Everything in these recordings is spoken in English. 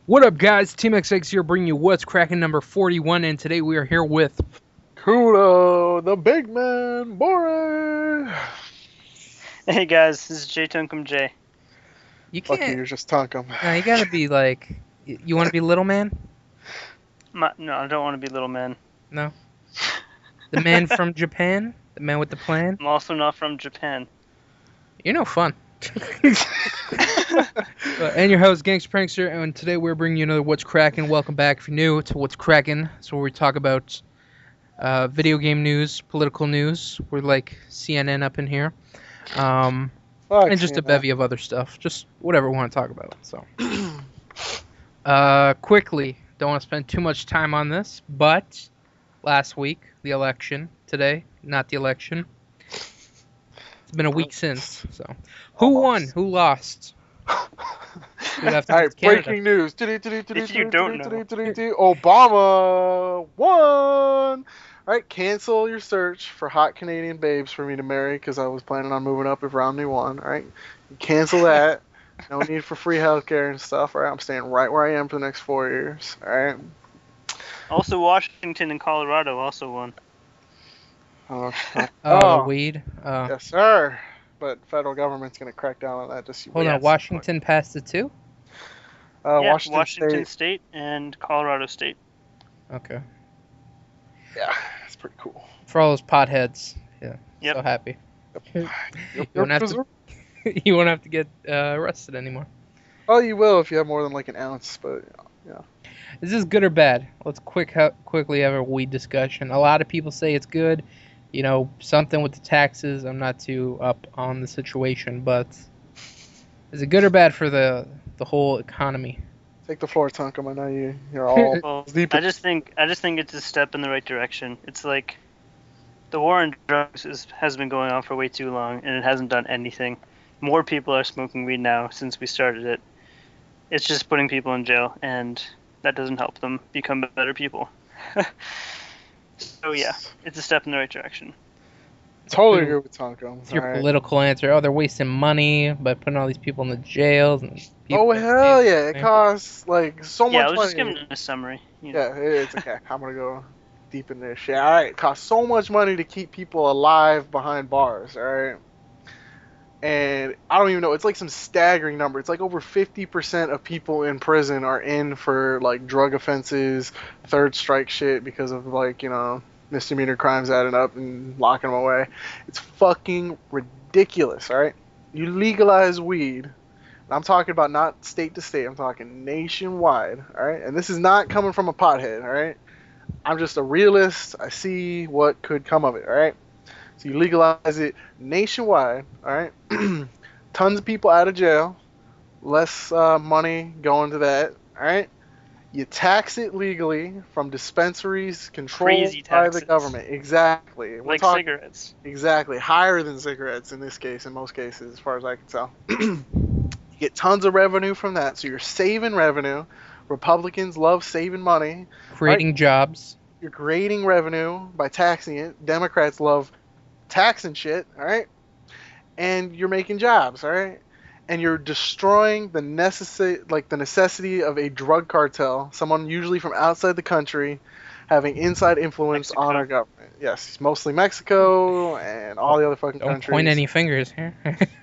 What up, guys? TeamxEggS here, bringing you What's Crackin' number 41, and today we are here with Kudo, the big man, boy. Hey guys, this is J Tunkum J. you Fuck you, can't. you're just Tonkum. No, you gotta be like. You want to be little man? No, I don't want to be little man. No. The man from Japan, the man with the plan. I'm also not from Japan. You're no fun. And your host, Gangster Prankster, and today we're bringing you another What's Crackin'. Welcome back if you're new to What's Crackin'. So where we talk about video game news, political news. We're like CNN up in here. And just a bevy of other stuff. Just whatever we want to talk about. So, quickly, don't want to spend too much time on this, but last week, the election. Today, not the election. It's been a week since. So, who won? Who lost? Alright, breaking news. If you don't know. Obama won. Alright, cancel your search for hot Canadian babes for me to marry because I was planning on moving up if Romney won. Alright, cancel that. No need for free healthcare and stuff. Alright, I'm staying right where I am for the next 4 years. Alright. Also, Washington and Colorado also won. Weed. Yes, sir. But federal government's gonna crack down on that. Just Hold on, Washington passed it too? Yeah, Washington State and Colorado State. Okay. Yeah, it's pretty cool. For all those potheads, yeah. Yep. So happy. Yep. You won't have to get arrested anymore. Oh, you will if you have more than like an ounce, but yeah. Is this good or bad? Let's quickly have a weed discussion. A lot of people say it's good. You know, something with the taxes. I'm not too up on the situation, but is it good or bad for the whole economy? Take the floor, Tonkum. I know you're all Well, deep. I just think it's a step in the right direction. It's like the war on drugs has been going on for way too long, and it hasn't done anything. More people are smoking weed now since we started it. It's just putting people in jail, and that doesn't help them become better people. So yeah, it's a step in the right direction. Totally agree with Tonkum. It's your political answer. Oh, they're wasting money by putting all these people in the jails. And oh hell yeah! It costs like so much money. Yeah, I was just giving a summary. Yeah, it's okay. I'm gonna go deep in this shit. All right, it costs so much money to keep people alive behind bars. All right. And I don't even know. It's like some staggering number. It's like over 50% of people in prison are in for like drug offenses, third strike shit because of like, misdemeanor crimes adding up and locking them away. It's fucking ridiculous, all right? You legalize weed. And I'm talking about not state to state. I'm talking nationwide, all right? And this is not coming from a pothead, all right? I'm just a realist. I see what could come of it, all right? So you legalize it nationwide, all right? Tons of people out of jail, less money going to that, all right? You tax it legally from dispensaries controlled by the government. Exactly. Like cigarettes. Exactly. Higher than cigarettes in this case, in most cases, as far as I can tell. You get tons of revenue from that, so you're saving revenue. Republicans love saving money. Creating jobs. You're creating revenue by taxing it. Democrats love taxing shit, all right? And you're making jobs, all right? And you're destroying the necessity of a drug cartel, someone usually from outside the country having inside influence on our government. Yes, mostly Mexico and all the other fucking countries. Don't point any fingers here.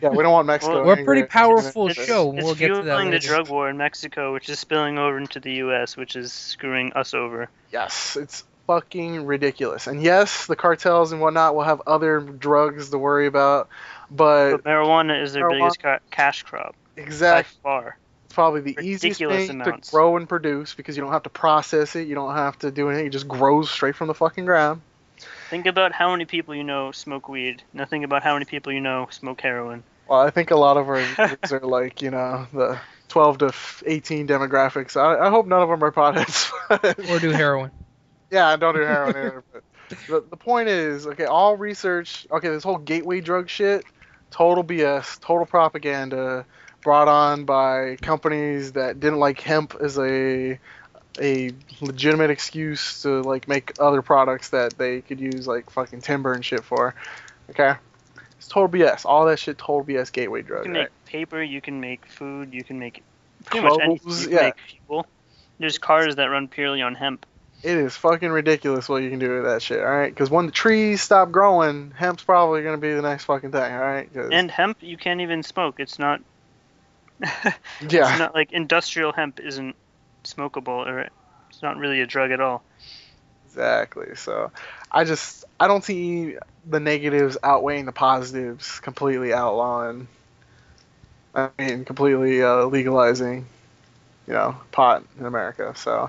Yeah, we don't want Mexico. We're a pretty powerful show. It's we'll get to that later. the drug war in Mexico, which is spilling over into the U.S., which is screwing us over. Yes, it's fucking ridiculous. And yes, the cartels and whatnot will have other drugs to worry about, but marijuana is their biggest cash crop. Exactly. By far. It's probably the easiest thing to grow and produce because you don't have to process it, you don't have to do anything, it just grows straight from the fucking ground. Think about how many people you know smoke weed. Now think about how many people you know smoke heroin. Well, I think a lot of our viewers are like, the 12 to 18 demographics. I hope none of them are potheads. Or do heroin. Yeah, I don't do heroin either. But the point is, okay, all research, this whole gateway drug shit, total BS, total propaganda, brought on by companies that didn't like hemp as a legitimate excuse to like make other products that they could use like fucking timber and shit for. Okay? It's total BS. All that shit total BS gateway drug. You can make paper, you can make food, you can make Pretty much anything clothes. you can Yeah, make fuel. There's cars that run purely on hemp. it is fucking ridiculous what you can do with that shit. All right, because when the trees stop growing, hemp's probably gonna be the next fucking thing. All right, 'cause- And hemp, you can't even smoke. It's not. yeah, It's not like industrial hemp isn't smokable, or it's not really a drug at all. exactly. So, I don't see the negatives outweighing the positives. Completely outlawing. I mean, completely legalizing, pot in America. So.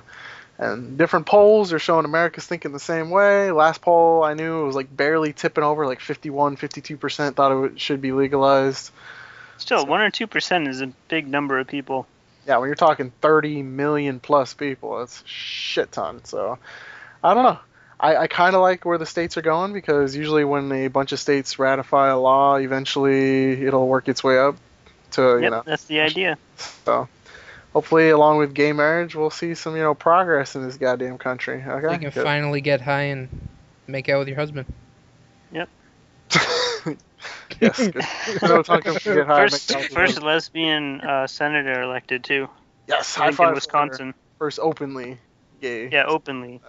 And different polls are showing America's thinking the same way. Last poll I knew it was like barely tipping over, like 51, 52% thought it should be legalized. Still, 1 or 2% is a big number of people. Yeah, when you're talking 30 million plus people, that's a shit ton. So, I don't know. I kind of like where the states are going because usually when a bunch of states ratify a law, eventually it'll work its way up to, Yep, that's the idea. So. Hopefully, along with gay marriage, we'll see some, progress in this goddamn country. Okay. So you can finally get high and make out with your husband. Yep. Yes. Good. Get high, first lesbian senator elected too. Yes. I think in Wisconsin. First openly gay. Yeah, openly.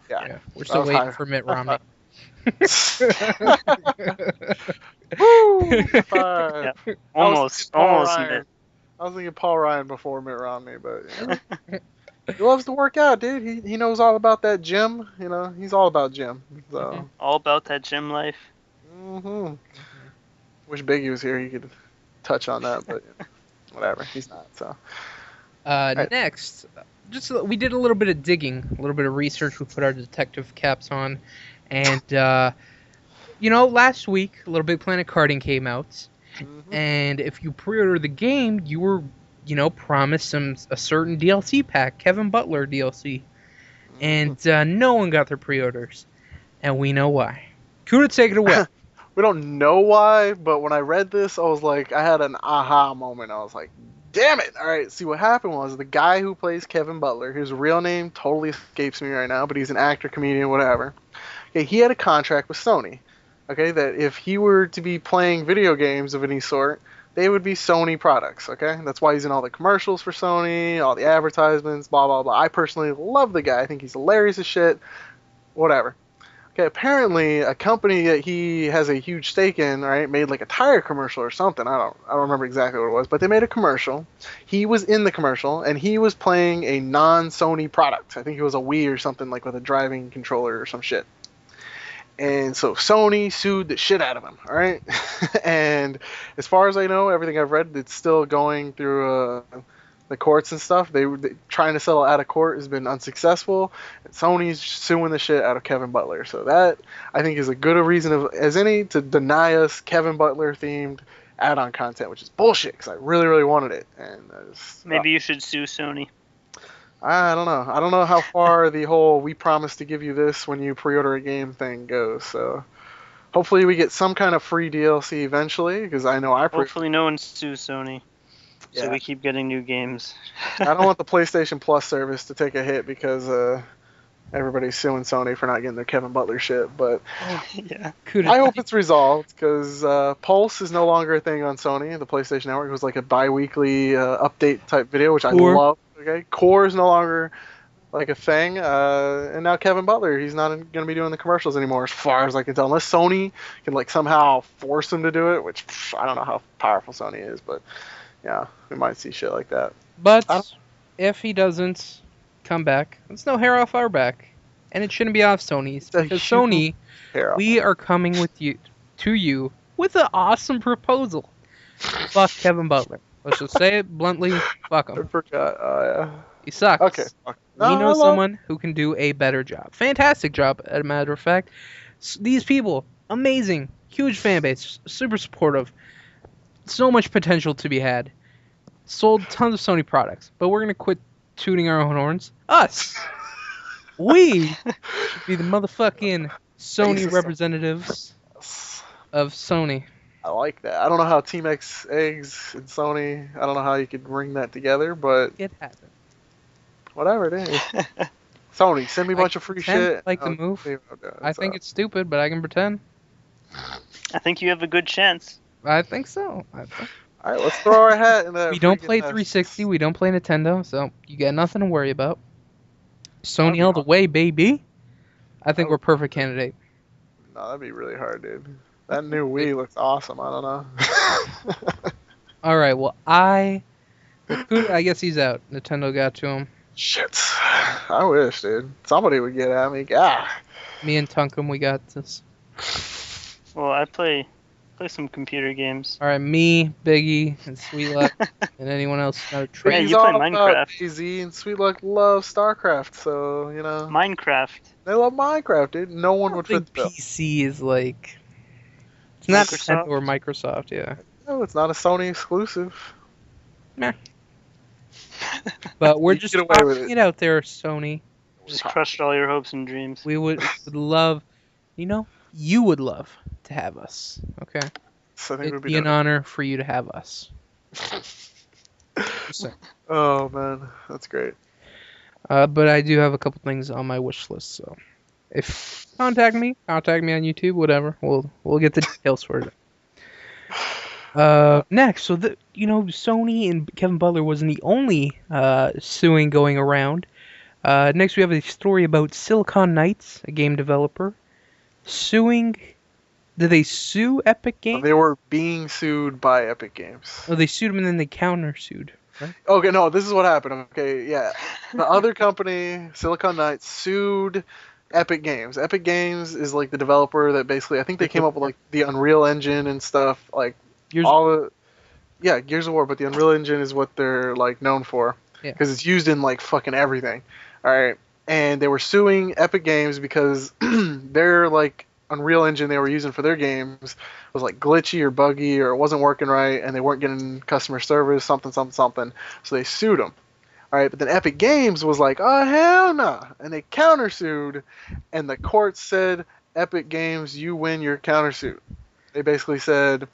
Yeah. We're still waiting for Mitt Romney. Woo! Yeah. Almost Mitt. I was thinking Paul Ryan before Mitt Romney, but he loves to work out, dude. He knows all about that gym. He's all about gym. So all about that gym life. Wish Biggie was here. He could touch on that, but whatever. He's not. So next, we did a little bit of digging, a little bit of research. We put our detective caps on, and last week, Little Big Planet Karting came out. And if you pre-order the game, you were, promised a certain DLC pack, Kevin Butler DLC. And no one got their pre-orders. And we know why. Kuda, take it away. We don't know why, but when I read this, I had an aha moment. I was like, damn it. All right, see, what happened was the guy who plays Kevin Butler, his real name totally escapes me right now, but he's an actor, comedian, whatever. Okay, he had a contract with Sony. Okay, that if he were to be playing video games of any sort, they would be Sony products, okay? That's why he's in all the commercials for Sony, all the advertisements, blah, blah, blah. I personally love the guy. I think he's hilarious as shit. Whatever. Okay, apparently a company that he has a huge stake in, right, made like a tire commercial or something. I don't remember exactly what it was, but they made a commercial. He was in the commercial, and he was playing a non-Sony product. I think it was a Wii or something, like with a driving controller or some shit. And so Sony sued the shit out of him, all right? And as far as I know, everything I've read, it's still going through the courts and stuff. They trying to settle out of court has been unsuccessful. And Sony's suing the shit out of Kevin Butler. So that, I think, is as good a reason as any to deny us Kevin Butler-themed add-on content, which is bullshit, because I really, really wanted it. And maybe you should sue Sony. I don't know. I don't know how far the whole "we promise to give you this when you pre-order a game" thing goes. So hopefully we get some kind of free DLC eventually, because I know hopefully no one sues Sony. Yeah. So we keep getting new games. I don't want the PlayStation Plus service to take a hit because everybody's suing Sony for not getting their Kevin Butler shit. But yeah, I hope it's resolved, because Pulse is no longer a thing on Sony. The PlayStation Network was like a bi-weekly update type video, which I love. Okay, Core is no longer like a thing, and now Kevin Butler, he's not going to be doing the commercials anymore, as far as I can tell, unless Sony can like somehow force him to do it, which I don't know how powerful Sony is, but yeah, we might see shit like that. But if he doesn't come back, it's no hair off our back, and it shouldn't be off Sony's, because Sony, we are coming to you with an awesome proposal. Fuck Kevin Butler. Let's just say it bluntly. Fuck him. I forgot. Yeah. He sucks. Okay. We know someone who can do a better job. Fantastic job, as a matter of fact. These people, amazing. Huge fan base. Super supportive. So much potential to be had. Sold tons of Sony products. But we're going to quit tooting our own horns. Us. We should be the motherfucking Sony representatives of Sony. I like that. I don't know how TeamxEggS and Sony, I don't know how you could bring that together, but it happened. Whatever it is. Sony, send me a bunch of free shit. Like the move. I think it's stupid, but I can pretend. I think you have a good chance. I think so. All right, let's throw our hat in that. We don't freaking play nest. 360. We don't play Nintendo, so you got nothing to worry about. That'd Sony be all the hard. way, baby. I think That we're would- perfect candidate. No, that'd be really hard, dude. That new Wii looks awesome. I don't know. All right, well, Kuda, I guess he's out. Nintendo got to him. Shit. I wish, dude. Somebody would get at me. Ah. Me and Tunkum, we got this. Well, I play some computer games. All right, me, Biggie, and Sweet Luck, and anyone else. No, Yeah, Trey. He's you play all about Minecraft. DayZ, and Sweet Luck loves StarCraft, so, you know. Minecraft. They love Minecraft, dude. No I one don't would think fit the bill. PC is like. It's not Microsoft? Nintendo or Microsoft, yeah. No, it's not a Sony exclusive. But we're You just get away with talking it. it out there, Sony. Just crushed all your hopes and dreams. We would love, you would love to have us. Okay, So I think it it'd would be be an honor for you to have us. Just saying. Oh man, that's great. But I do have a couple things on my wish list, so if contact me on YouTube, whatever. We'll get the details for it. Next, so Sony and Kevin Butler wasn't the only suing going around. Next, we have a story about Silicon Knights, a game developer, suing. Did they sue Epic Games? They were being sued by Epic Games. Oh, they sued them and then they countersued. Right? Okay, no, this is what happened. Okay, yeah. The other company, Silicon Knights, sued Epic Games. Epic Games is like the developer that basically, I think they came up with like the Unreal Engine and stuff, like Gears of War, but the Unreal Engine is what they're like known for because it's used in like fucking everything. All right, and they were suing Epic Games because their like Unreal Engine they were using for their games was like glitchy or buggy or it wasn't working right and they weren't getting customer service, something. So they sued them. All right, but then Epic Games was like, oh, hell no. And they countersued, and the court said, Epic Games, you win your countersuit. They basically said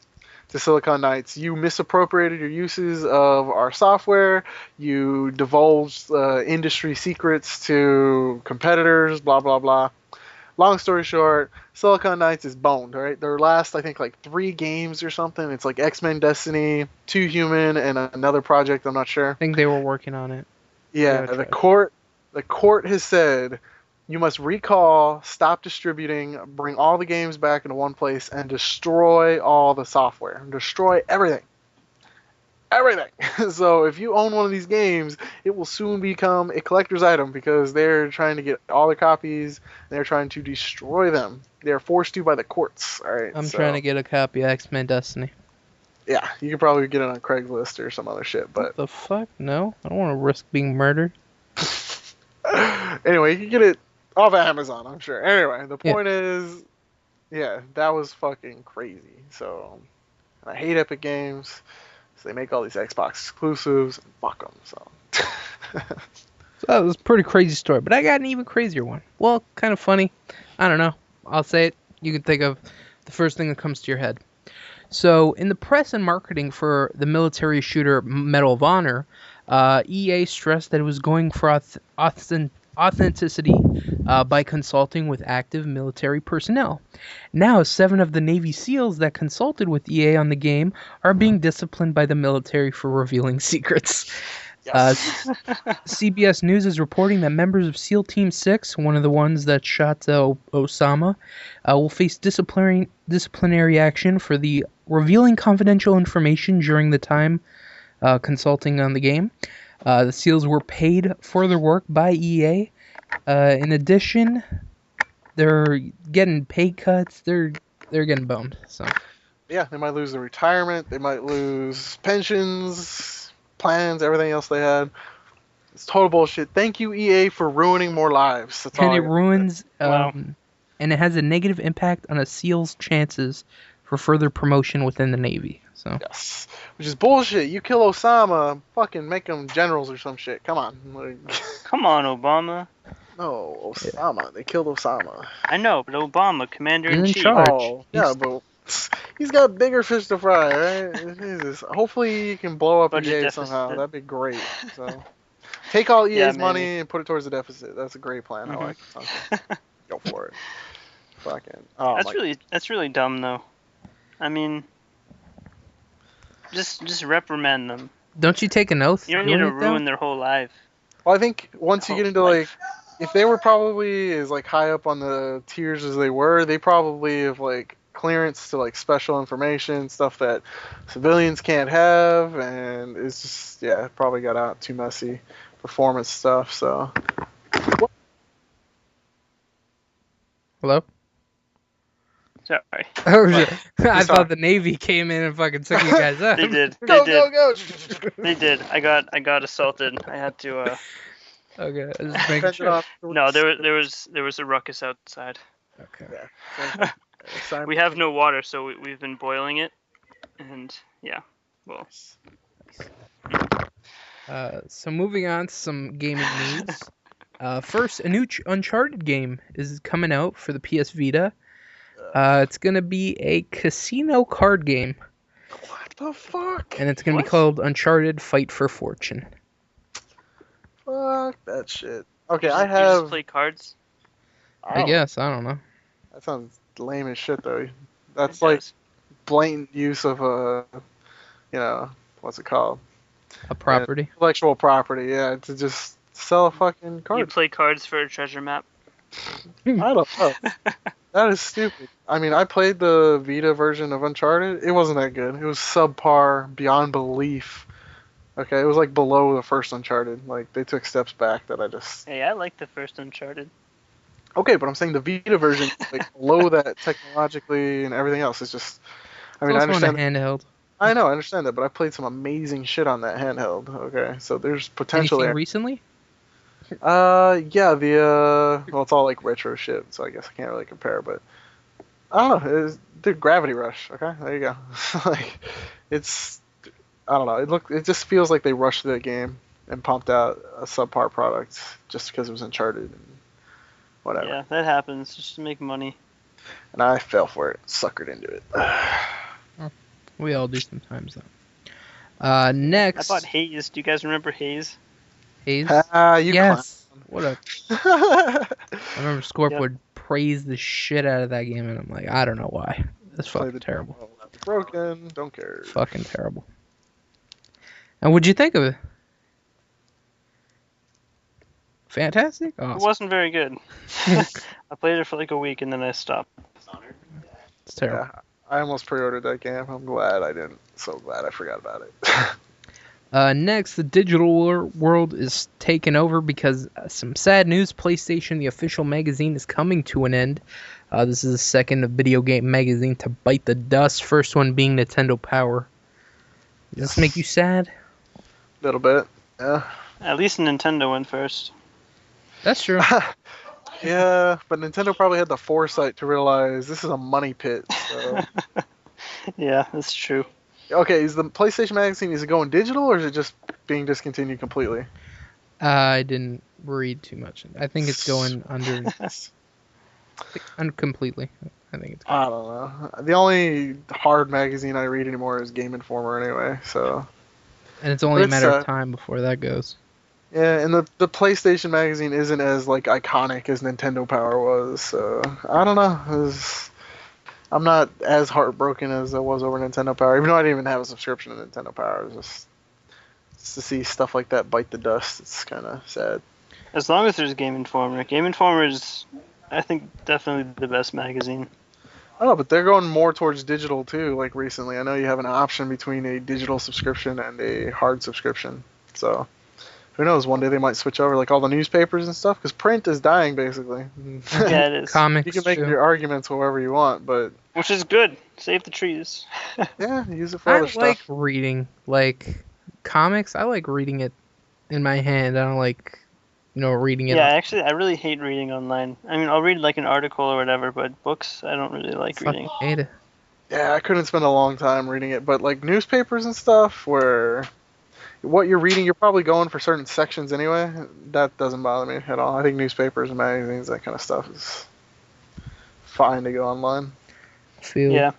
to Silicon Knights, you misappropriated your uses of our software, you divulged industry secrets to competitors, blah, blah, blah. Long story short, Silicon Knights is boned, right? Their last, I think, like 3 games or something. It's like X-Men Destiny, 2 Human, and another project, I'm not sure. I think they were working on it. Yeah, the court has said you must recall, stop distributing, bring all the games back into one place, and destroy all the software. Destroy everything. Everything. So if you own one of these games, it will soon become a collector's item because they're trying to get all their copies. They're trying to destroy them. They're forced to by the courts. All right. I'm trying to get a copy of X-Men Destiny. Yeah, you could probably get it on Craigslist or some other shit, but What the fuck? No, I don't want to risk being murdered. anyway, you can get it off of Amazon, I'm sure. Anyway, the point is, yeah, that was fucking crazy. So, and I hate Epic Games. So they make all these Xbox exclusives and fuck them. So. So that was a pretty crazy story, but I got an even crazier one. Well, kind of funny. I don't know. I'll say it. You can think of the first thing that comes to your head. So, in the press and marketing for the military shooter Medal of Honor, EA stressed that it was going for authenticity by consulting with active military personnel. Now, 7 of the Navy SEALs that consulted with EA on the game are being disciplined by the military for revealing secrets. Yes. CBS News is reporting that members of SEAL Team 6, one of the ones that shot Osama, will face disciplinary action for the revealing confidential information during the time consulting on the game. The SEALs were paid for their work by EA. In addition, they're getting pay cuts. They're getting boned. So Yeah, they might lose their retirement. They might lose pensions, plans, everything else they had. It's total bullshit. Thank you, EA, for ruining more lives. That's all. and it ruins, Wow. and it has a negative impact on a SEAL's chances for further promotion within the Navy. So Yes, which is bullshit. You kill Osama, fucking make them generals or some shit. Come on. Like, Come on, Obama. no, Osama. They killed Osama. I know, but Obama, Commander in He's in Chief. charge. Oh, yeah, but he's got bigger fish to fry, right? Jesus. Hopefully he can blow up Budget EA deficit. somehow. That'd be great. So take all EA's Yeah, money maybe. and put it towards the deficit. That's a great plan. I Mhm. like it. Okay. Go for it. Fucking. Oh, That's really dumb though. I mean, Just reprimand them. Don't you take an oath? You don't need to doing it, though? ruin their whole life. Well, I think once you Whole get into life. if they were probably as like high up on the tiers as they were, they probably have like clearance to like special information, stuff that civilians can't have, and it's just it probably got out too messy, performance stuff. So Hello? Sorry. Oh, shit. I Sorry. thought the Navy came in and fucking took you guys out. They did. They go did. go go. They did. I got assaulted. I had to. Okay, I was just making Fend it sure. off. No, there was a ruckus outside. Okay. Yeah. Simon- We have no water, so we've been boiling it, and yeah. Well, So moving on to some gaming news. First, a new Uncharted game is coming out for the PS Vita. It's gonna be a casino card game, What the fuck? and it's gonna be What? called Uncharted Fight for Fortune. Fuck that shit. Okay, you I just- you just have. play cards. I guess I don't know That sounds lame as shit though. That's It like does. blatant use of what's it called? a property. Intellectual property. Yeah, to just sell a fucking You card. play cards for a treasure map. I don't know. That is stupid. I mean, I played the Vita version of Uncharted. It wasn't that good. It was subpar beyond belief. Okay, it was like below the first Uncharted. Like they took steps back that I just. Hey, I like the first Uncharted. Okay, but I'm saying the Vita version, like below that technologically and everything else, is just. I mean, I It's also on understand. a handheld. I know, I understand that, but I played some amazing shit on that handheld. Okay, so there's potential Anything there. recently? Yeah, well, it's all like retro shit, so I guess I can't really compare, but I don't know. The Gravity Rush. Okay, there you go. Like, it's, I don't know. It just feels like they rushed the game and pumped out a subpar product just because it was Uncharted and whatever. Yeah, that happens just to make money. And I fell for it, suckered into it. We all do sometimes, though. I Next, bought Haze. Do you guys remember Haze? Haze. You Yes. What a. clown. I remember Scorp Yep. would praise the shit out of that game, and I'm like, I don't know why. That's Play fucking terrible. demo, that's broken. Don't care. Fucking terrible. And what'd you think of it? Fantastic. It Awesome. wasn't very good. I played it for like a week and then I stopped. It's terrible. Yeah, I almost pre-ordered that game. I'm glad I didn't. So glad I forgot about it. Next, the digital world is taken over because some sad news. PlayStation, the official magazine, is coming to an end. This is the second video game magazine to bite the dust. First one being Nintendo Power. Does this make you sad? Little bit. Yeah. At least Nintendo went first. That's true. Yeah, but Nintendo probably had the foresight to realize this is a money pit. So. Yeah, that's true. Okay, is the PlayStation magazine, is it going digital or is it just being discontinued completely? I didn't read too much. I think it's going completely. I think it's. I don't know. The only hard magazine I read anymore is Game Informer anyway. So And it's only a It's, matter of time before that goes. yeah, and the PlayStation magazine isn't as like iconic as Nintendo Power was. So I don't know. I'm not as heartbroken as I was over Nintendo Power, even though I didn't even have a subscription to Nintendo Power. It was just to see stuff like that bite the dust. It's kind of sad. As long as there's Game Informer. Game Informer is, I think, definitely the best magazine. Oh, but they're going more towards digital too. Like recently, I know you have an option between a digital subscription and a hard subscription. So who knows? One day they might switch over, like all the newspapers and stuff, because print is dying basically. Yeah, it is. Comics. You can make too. your arguments however you want, but Which is good. Save the trees. yeah, use it for I other like stuff. reading like comics. I like reading it in my hand. I don't like, reading it. Yeah, actually, I really hate reading online. I mean, I'll read like an article or whatever, but books, I don't really like reading. Fucking hate it. Yeah, I couldn't spend a long time reading it, but like newspapers and stuff, where what you're reading, you're probably going for certain sections anyway. That doesn't bother me at all. I think newspapers and magazines, that kind of stuff, is fine to go online. Feel. Yeah.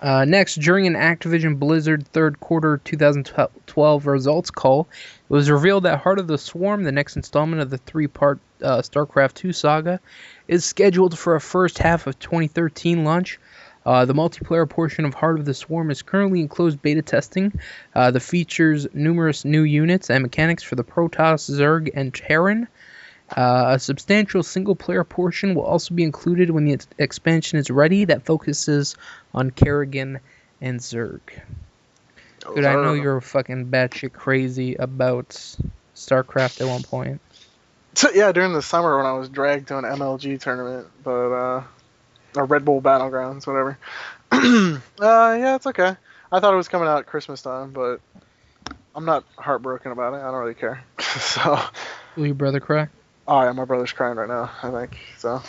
Next, during an Activision Blizzard third quarter 2012 results call, it was revealed that Heart of the Swarm, the next installment of the three-part StarCraft II saga, is scheduled for a first half of 2013 launch. The multiplayer portion of Heart of the Swarm is currently in closed beta testing. The features numerous new units and mechanics for the Protoss, Zerg, and Terran. A substantial single-player portion will also be included when the expansion is ready that focuses on Kerrigan and Zerg. Dude, I know you're fucking batshit crazy about StarCraft at one point. Yeah, during the summer when I was dragged to an MLG tournament, but or Red Bull Battlegrounds, whatever. Yeah, it's okay. I thought it was coming out at Christmas time, but I'm not heartbroken about it. I don't really care. So. Will your brother cry? Oh yeah, my brother's crying right now, I think. So.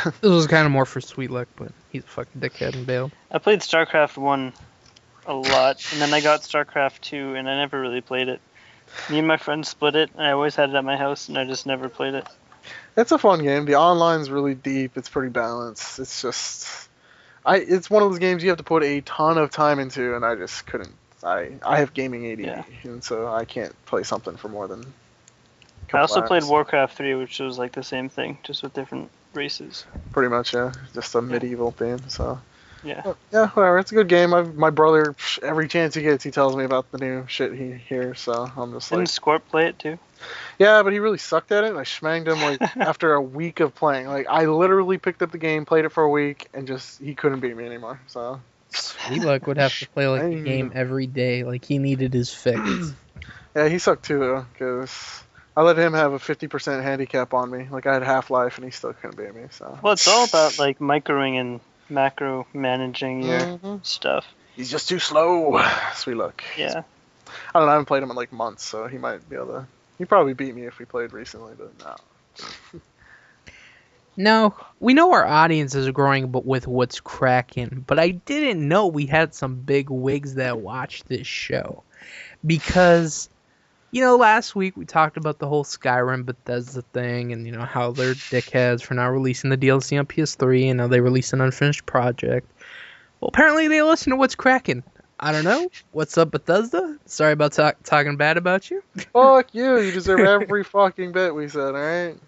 This was kind of more for sweet luck, but he's a fucking dickhead and bailed. I played StarCraft 1 a lot, and then I got StarCraft 2, and I never really played it. Me and my friends split it, and I always had it at my house, and I just never played it. It's a fun game. The online's really deep. It's pretty balanced. It's just, it's one of those games you have to put a ton of time into, and I just couldn't. I have gaming ADD, and so I can't play something for more than. I also played Warcraft 3, which was like the same thing, just with different races. Pretty much, yeah. Just a medieval theme, so. Yeah. Yeah, whatever. It's a good game. My brother, every chance he gets, he tells me about the new shit he hears, so I'm just Didn't Scorp play it too? Yeah, but he really sucked at it, and I schmanged him like after a week of playing. Like, I literally picked up the game, played it for a week, and just, he couldn't beat me anymore, so. Sweet luck would have to play like the game every day. Like, he needed his fix. Yeah, he sucked too, though, because I let him have a 50% handicap on me. Like, I had half-life, and he still couldn't beat me, so. Well, it's all about, like, microing and macro managing your stuff. He's just too slow. Sweet luck. Yeah. I don't know, I haven't played him in like months, so he might be able to. He'd probably beat me if we played recently, but no. No, we know our audience is growing with what's cracking, but I didn't know we had some big wigs that watch this show. Because, you know, last week we talked about the whole Skyrim Bethesda thing and, you know, how they're dickheads for not releasing the DLC on PS3 and now they released an unfinished project. Well, apparently they listen to what's cracking. I don't know. What's up, Bethesda? Sorry about talking bad about you. Fuck you. You deserve every fucking bit we said, alright?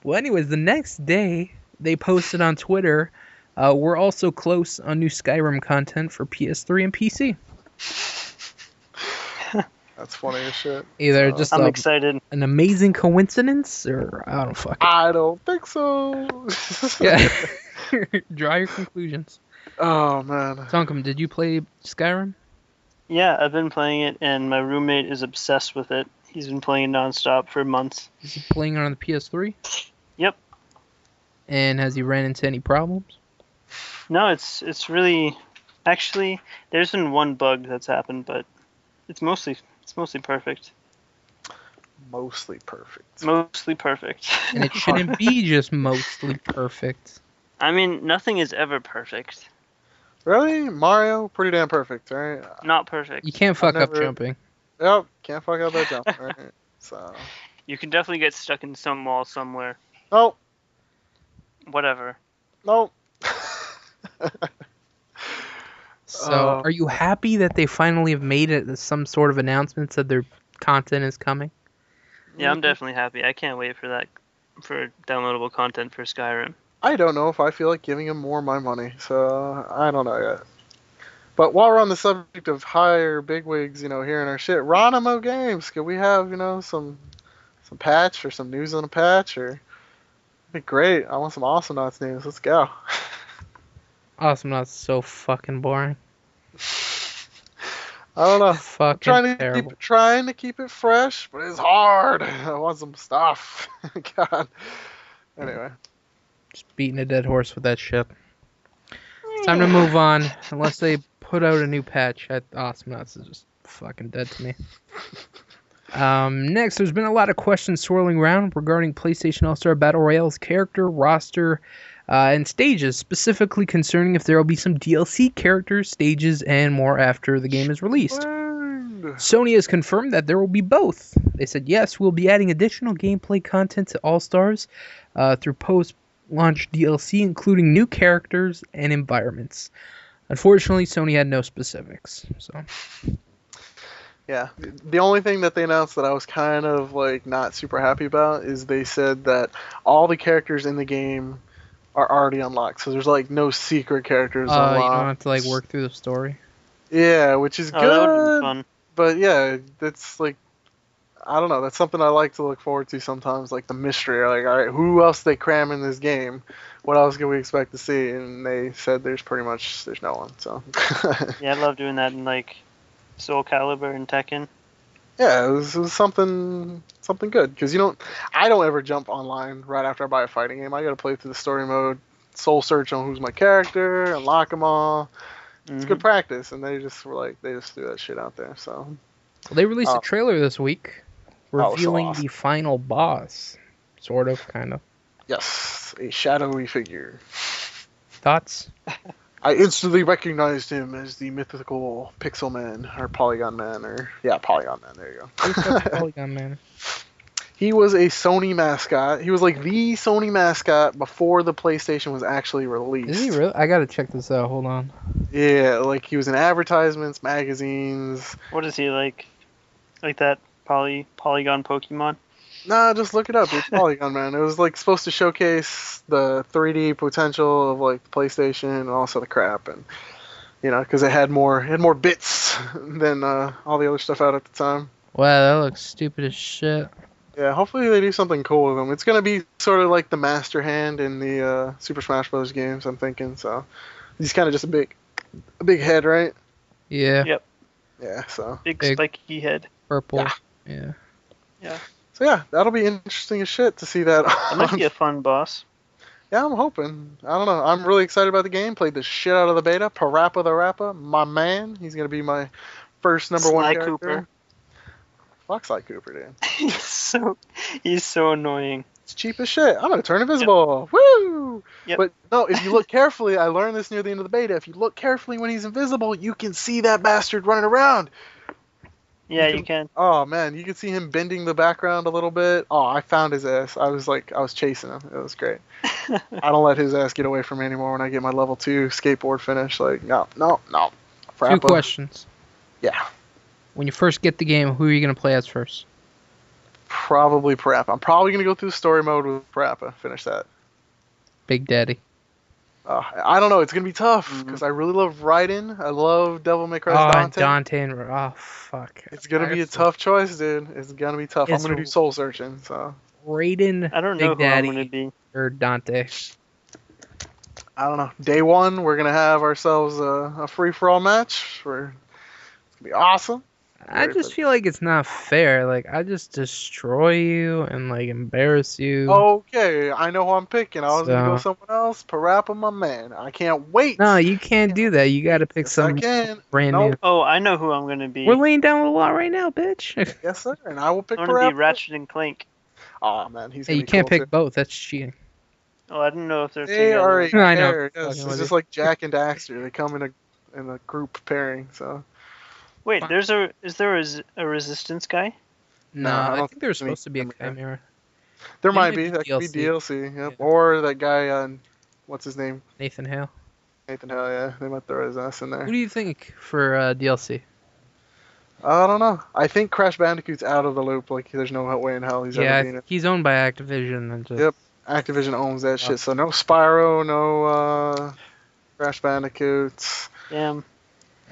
Well, anyways, the next day they posted on Twitter, we're also close on new Skyrim content for PS3 and PC. That's funny as shit. Either just I'm excited. An amazing coincidence, or I don't fucking. I don't think so. Yeah. Draw your conclusions. Oh man. Tonkum, did you play Skyrim? Yeah, I've been playing it, and my roommate is obsessed with it. He's been playing it nonstop for months. Is he playing it on the PS3? Yep. And has he ran into any problems? No, it's really, actually, there's been one bug that's happened, but it's mostly perfect. Mostly perfect. Mostly perfect. And it shouldn't be just mostly perfect. I mean, nothing is ever perfect. Really? Mario? Pretty damn perfect, right? Not perfect. You can't fuck up jumping. Yep, can't fuck up that jump, right? So. You can definitely get stuck in some wall somewhere. Nope. Whatever. Nope. So, are you happy that they finally have made it some sort of announcement that their content is coming? Yeah, I'm definitely happy. I can't wait for that, for downloadable content for Skyrim. I don't know if I feel like giving him more of my money, so I don't know yet. But while we're on the subject of higher bigwigs, you know, hearing our shit, Ronimo Games, could we have, you know, some patch or some news on a patch? Or it'd be great. I want some Awesome Knots news. Let's go. Awesome Knots is so fucking boring. I don't know. Fucking terrible. Trying to keep it fresh, but it's hard. I want some stuff. God. Anyway. Just beating a dead horse with that shit. It's time to move on. Unless they put out a new patch, Awesome Knots is just fucking dead to me. Next, there's been a lot of questions swirling around regarding PlayStation All-Star Battle Royale's character, roster, and stages, specifically concerning if there will be some DLC characters, stages, and more after the game is released. Sony has confirmed that there will be both. They said, yes, we'll be adding additional gameplay content to All-Stars through post-launch DLC, including new characters and environments. Unfortunately, Sony had no specifics. So. Yeah, the only thing that they announced that I was kind of like not super happy about is they said that all the characters in the game are already unlocked. So there's like no secret characters You don't unlocked. have to like work through the story. Yeah, which is Oh, that would be good. fun. But yeah, that's like, I don't know. That's something I like to look forward to sometimes, like the mystery. Like, all right, who else they cram in this game? What else can we expect to see? And they said there's no one. So Yeah, I love doing that in like Soul Calibur and Tekken. yeah, it was something good because I don't ever jump online right after I buy a fighting game. I gotta play through the story mode, soul search on who's my character, unlock them all. It's good practice, and they just threw that shit out there. So Well, they released a trailer this week revealing awesome. the final boss. Sort of, kind of. yes, a shadowy figure. Thoughts? I instantly recognized him as the mythical Pixel Man, or Polygon Man, Polygon Man. There you go. Polygon Man. He was a Sony mascot. He was like the Sony mascot before the PlayStation was actually released. Is he really? I gotta check this out. Hold on. Yeah, like he was in advertisements, magazines. What is he like? Like that Polygon Pokemon? Nah, just look it up. It's Polygon Man. It was like supposed to showcase the 3D potential of like the PlayStation and also the crap, and because it had more bits than all the other stuff out at the time. Wow, that looks stupid as shit. Yeah, hopefully they do something cool with him. It's gonna be sort of like the Master Hand in the Super Smash Bros. Games, I'm thinking. So he's kind of just a big head, right? Yeah. Yep. Yeah. So Big spiky head. Purple. Yeah. So yeah, that'll be interesting as shit to see that. That might be a fun boss. Yeah, I'm hoping. I don't know. I'm really excited about the game. Played the shit out of the beta. Parappa the Rappa, my man. He's gonna be my first number one Sly character. Cooper. Fuck Sly Cooper, dude. He's so annoying. It's cheap as shit. I'm gonna turn invisible. Woo! Yep. But no, if you look carefully, I learned this near the end of the beta. If you look carefully when he's invisible, you can see that bastard running around. Yeah, you can. Oh man, you can see him bending the background a little bit. Oh, I found his ass. I was chasing him. It was great. I don't let his ass get away from me anymore when I get my level 2 skateboard finish. Like, no. Two questions. Yeah. When you first get the game, who are you gonna play as first? Probably Parappa. I'm probably gonna go through the story mode with Parappa. Finish that. Big Daddy. I don't know. It's gonna be tough because I really love Raiden. I love Devil May Cry's Dante. Dante and fuck. It's gonna be a tough choice, dude. It's gonna be tough. I'm gonna do soul searching. So Raiden. I don't know Big who Daddy, I'm gonna be. or Dante. I don't know. Day 1, we're gonna have ourselves a free for all match. It's gonna be awesome. I just feel like it's not fair. Like, I just destroy you and like embarrass you. Okay, I know who I'm picking. I was gonna go someone else. Parappa, my man. I can't wait. No, you can't do that. You gotta pick some brand new. Oh, I know who I'm gonna be. We're laying down the law right now, bitch. Yes, sir. And I will pick I'm gonna Parappa. be Ratchet and Clank. Oh man, he's. Hey, Gonna you be can't cool pick too. both. That's cheating. Oh, I didn't know if they're They are a together. I know. pair. Yes, Fucking it's with just you. like Jack and Daxter. They come in a group pairing. So. Wait, is there a Resistance guy? No, I I don't think there's think supposed to be a any- chimera. There Maybe might be. maybe That could be DLC. DLC. Yep. Yeah. Or that guy. What's his name? Nathan Hale. Nathan Hale. Yeah, they might throw his ass in there. Who do you think for DLC? I don't know. I think Crash Bandicoot's out of the loop. Like, there's no way in hell he's ever being it. He's owned by Activision and just. Yep. Activision owns that shit. So no Spyro, no Crash Bandicoots. Damn.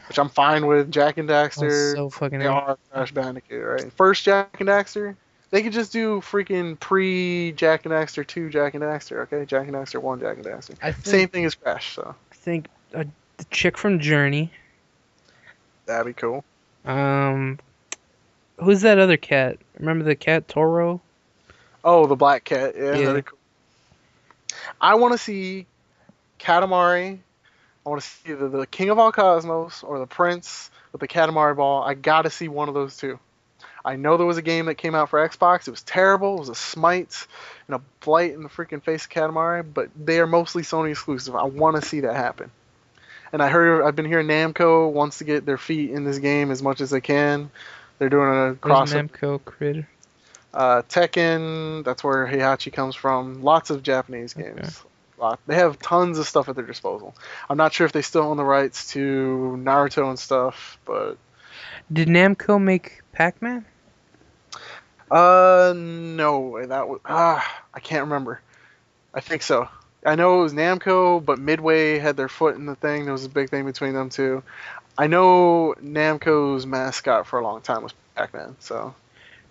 Which I'm fine with. Jack and Daxter. So fucking. They are Crash Bandicoot, right? First Jack and Daxter. They could just do freaking pre-Jack and Daxter 2 Jack and Daxter, okay? Jack and Daxter 1 Jack and Daxter. Same thing as Crash, so. I think the chick from Journey. That'd be cool. Who's that other cat? Remember the cat Toro? Oh, the black cat. Yeah, Yeah. that'd be cool. I want to see Katamari. I want to see either the King of All Cosmos or the Prince with the Katamari ball. I gotta see one of those two. I know there was a game that came out for Xbox. It was terrible. It was a smite and a blight in the freaking face of Katamari, but they are mostly Sony exclusive. I want to see that happen. And I've been hearing Namco wants to get their feet in this game as much as they can. They're doing a cross. Namco creator. Tekken, that's where Heihachi comes from. Lots of Japanese games. They have tons of stuff at their disposal. I'm not sure if they still own the rights to Naruto and stuff, but... Did Namco make Pac-Man? No, that was... I can't remember. I think so. I know it was Namco, but Midway had their foot in the thing. There was a big thing between them two. I know Namco's mascot for a long time was Pac-Man, so.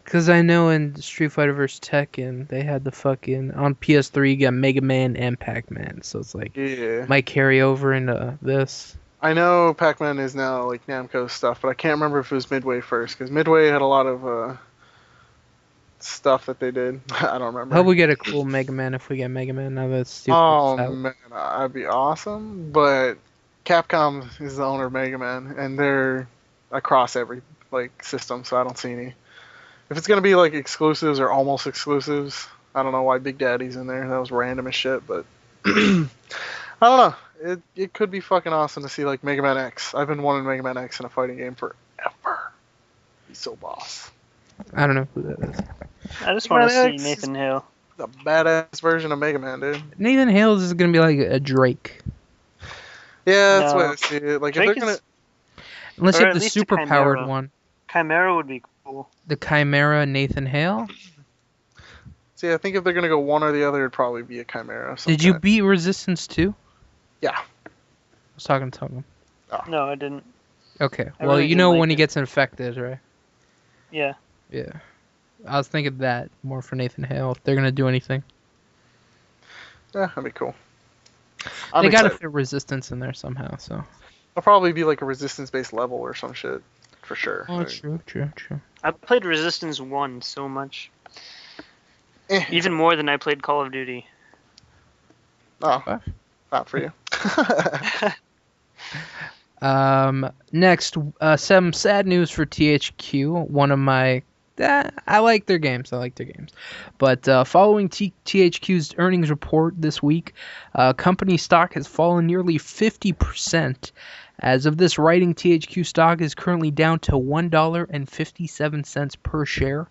Because I know in Street Fighter vs. Tekken, they had the fucking... On PS3, you got Mega Man and Pac-Man. So it's like, Yeah. might carry over into this. I know Pac-Man is now like Namco stuff, but I can't remember if it was Midway first, because Midway had a lot of stuff that they did. I don't remember. I hope we get a cool Mega Man if we get Mega Man now that Steve Oh out. man, that'd be awesome. But Capcom is the owner of Mega Man, and they're across every like system, so I don't see any. If it's gonna be like exclusives or almost exclusives, I don't know why Big Daddy's in there. That was random as shit, but I don't know. It could be fucking awesome to see like Mega Man X. I've been wanting Mega Man X in a fighting game forever. He's so boss. I don't know who that is. I just want to Mega see X Nathan Hill. The badass version of Mega Man, dude. Nathan Hales is going to be like a Drake. Yeah, that's No. what I see it. Like Drake if they're gonna. Unless Or you have at the least a super powered Chimera. one. Chimera would be cool. The Chimera Nathan Hale. See, I think if they're gonna go one or the other, it'd probably be a Chimera. of some Did you kind. beat Resistance 2? Yeah. I was talking to him. No, I didn't. Okay. I Well, really you know didn't when like he it. gets infected, right? Yeah. Yeah. I was thinking that more for Nathan Hale if they're going to do anything. Yeah, that'd be cool. They got to excited. fit Resistance in there somehow, so. It'll probably be like a resistance-based level or some shit, for sure. Oh, Like, true. I played Resistance 1 so much. eh, Even more than I played Call of Duty. no, What? not for you. Next, some sad news for THQ. One of my, I like their games. But following THQ's earnings report this week, company stock has fallen nearly 50%. As of this writing, THQ stock is currently down to $1.57 per share,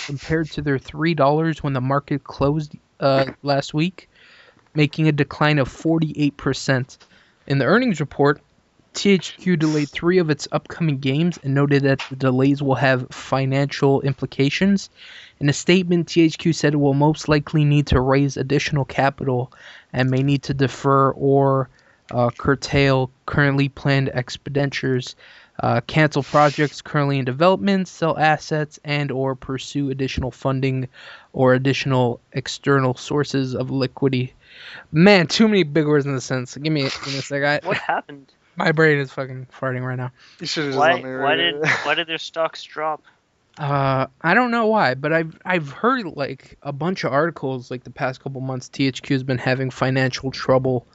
compared to their $3 when the market closed last week, making a decline of 48%. In the earnings report, THQ delayed 3 of its upcoming games and noted that the delays will have financial implications. In a statement, THQ said it will most likely need to raise additional capital and may need to defer or curtail currently planned expenditures, cancel projects currently in development, sell assets, and or pursue additional funding or additional external sources of liquidity. Man, too many big words in the sentence. Give me a second. What happened? My brain is fucking farting right now. You should have just let me Why read it. why did their stocks drop? I don't know why, but I've heard like a bunch of articles like the past couple months. THQ has been having financial trouble,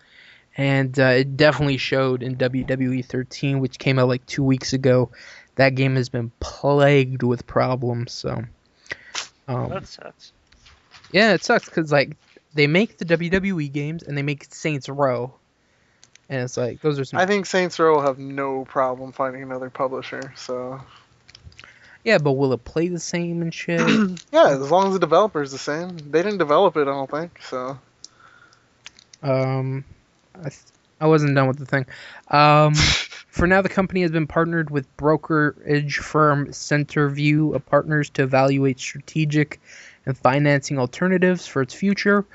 and it definitely showed in WWE 13, which came out like 2 weeks ago. That game has been plagued with problems. So, That sucks. yeah, it sucks because like they make the WWE games and they make Saints Row, and it's like those are some. I think Saints Row will have no problem finding another publisher. So Yeah, but will it play the same and shit? yeah, as long as the developer's the same. They didn't develop it, I don't think. So I wasn't done with the thing. For now, the company has been partnered with brokerage firm Centerview Partners to evaluate strategic and financing alternatives for its future.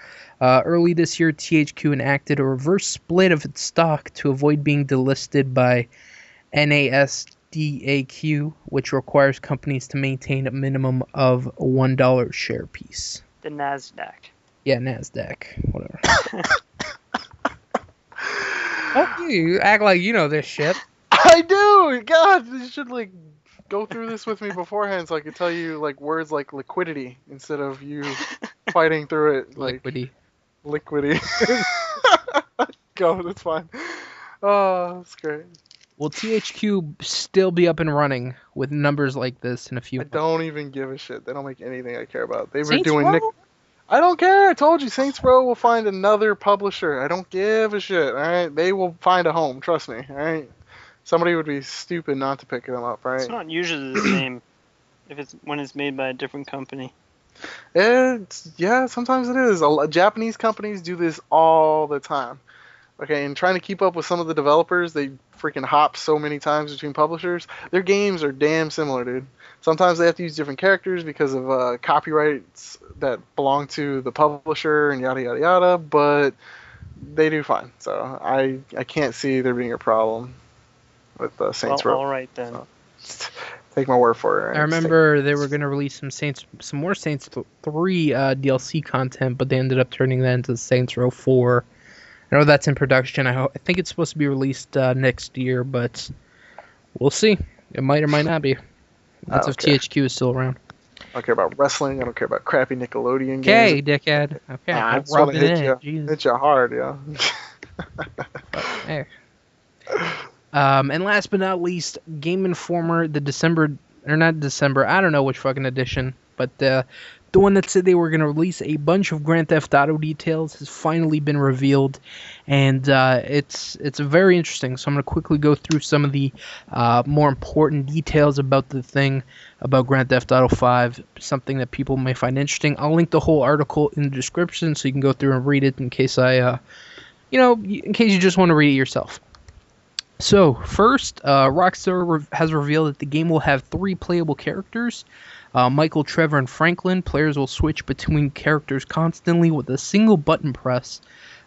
Early this year, THQ enacted a reverse split of its stock to avoid being delisted by NASDAQ, which requires companies to maintain a minimum of $1 share piece. The Nasdaq. Yeah, NASDAQ, whatever. Fuck you, you act like you know this shit. I do. God, you should like go through this with me beforehand so I could tell you like words like liquidity instead of you fighting through it like Liquidy. liquidy. Go, that's fine. Oh, that's great. Will THQ still be up and running with numbers like this in a few I months? don't even give a shit. They don't make anything I care about. They were Saints doing Row? I don't care. I told you, Saints Row will find another publisher. I don't give a shit. All right, they will find a home. Trust me. All right, somebody would be stupid not to pick them up. Right? It's not usually the same if it's when it's made by a different company. Yeah, sometimes it is. Japanese companies do this all the time. Okay, and trying to keep up with some of the developers, they freaking hop so many times between publishers. Their games are damn similar, dude. Sometimes they have to use different characters because of copyrights that belong to the publisher and yada yada yada. But they do fine. So I can't see there being a problem with Saints Row. All right then. So, take my word for it. I remember they were gonna release some more Saints 3 DLC content, but they ended up turning that into Saints Row 4. I know that's in production. I think it's supposed to be released next year, but we'll see. It might or might not be. That's if THQ is still around. I don't care about wrestling. I don't care about crappy Nickelodeon games. Okay, dickhead. Okay, I just want to hit you hard, yeah. Hey. And last but not least, Game Informer, I don't know which fucking edition, but the one that said they were going to release a bunch of Grand Theft Auto details has finally been revealed, and it's very interesting. So I'm going to quickly go through some of the more important details about the thing, about Grand Theft Auto 5, something that people may find interesting. I'll link the whole article in the description so you can go through and read it in case in case you just want to read it yourself. So, first, Rockstar has revealed that the game will have 3 playable characters. Michael, Trevor, and Franklin. Players will switch between characters constantly with a single button press,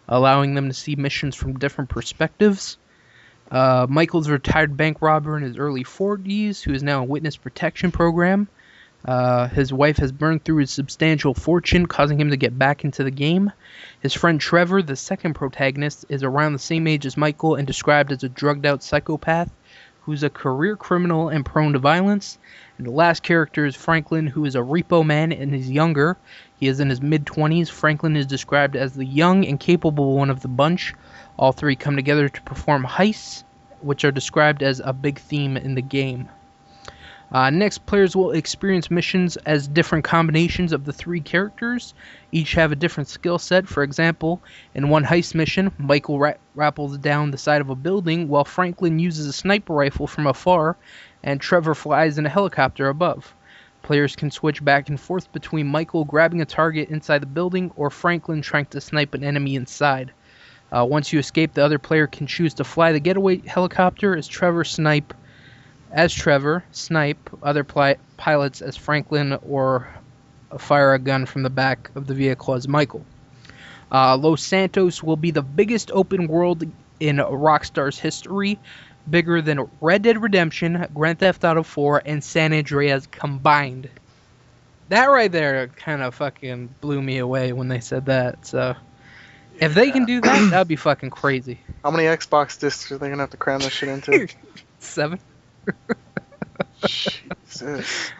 allowing them to see missions from different perspectives. Michael's a retired bank robber in his early 40s who is now in witness protection program. His wife has burned through his substantial fortune, causing him to get back into the game. His friend Trevor, the second protagonist, is around the same age as Michael and described as a drugged-out psychopath who's a career criminal and prone to violence. And the last character is Franklin, who is a repo man and is younger. He is in his mid-20s. Franklin is described as the young and capable one of the bunch. All 3 come together to perform heists, which are described as a big theme in the game. Next, players will experience missions as different combinations of the 3 characters. Each have a different skill set. For example, in one heist mission, Michael rappels down the side of a building while Franklin uses a sniper rifle from afar and Trevor flies in a helicopter above. Players can switch back and forth between Michael grabbing a target inside the building or Franklin trying to snipe an enemy inside. Once you escape, the other player can choose to fly the getaway helicopter as Trevor snipe other pilots as Franklin, or fire a gun from the back of the vehicle as Michael. Los Santos will be the biggest open world in Rockstar's history, bigger than Red Dead Redemption, Grand Theft Auto 4, and San Andreas combined. That right there kind of fucking blew me away when they said that. So if they can do that, that'd be fucking crazy. How many Xbox discs are they gonna have to cram this shit into? 7. Jesus.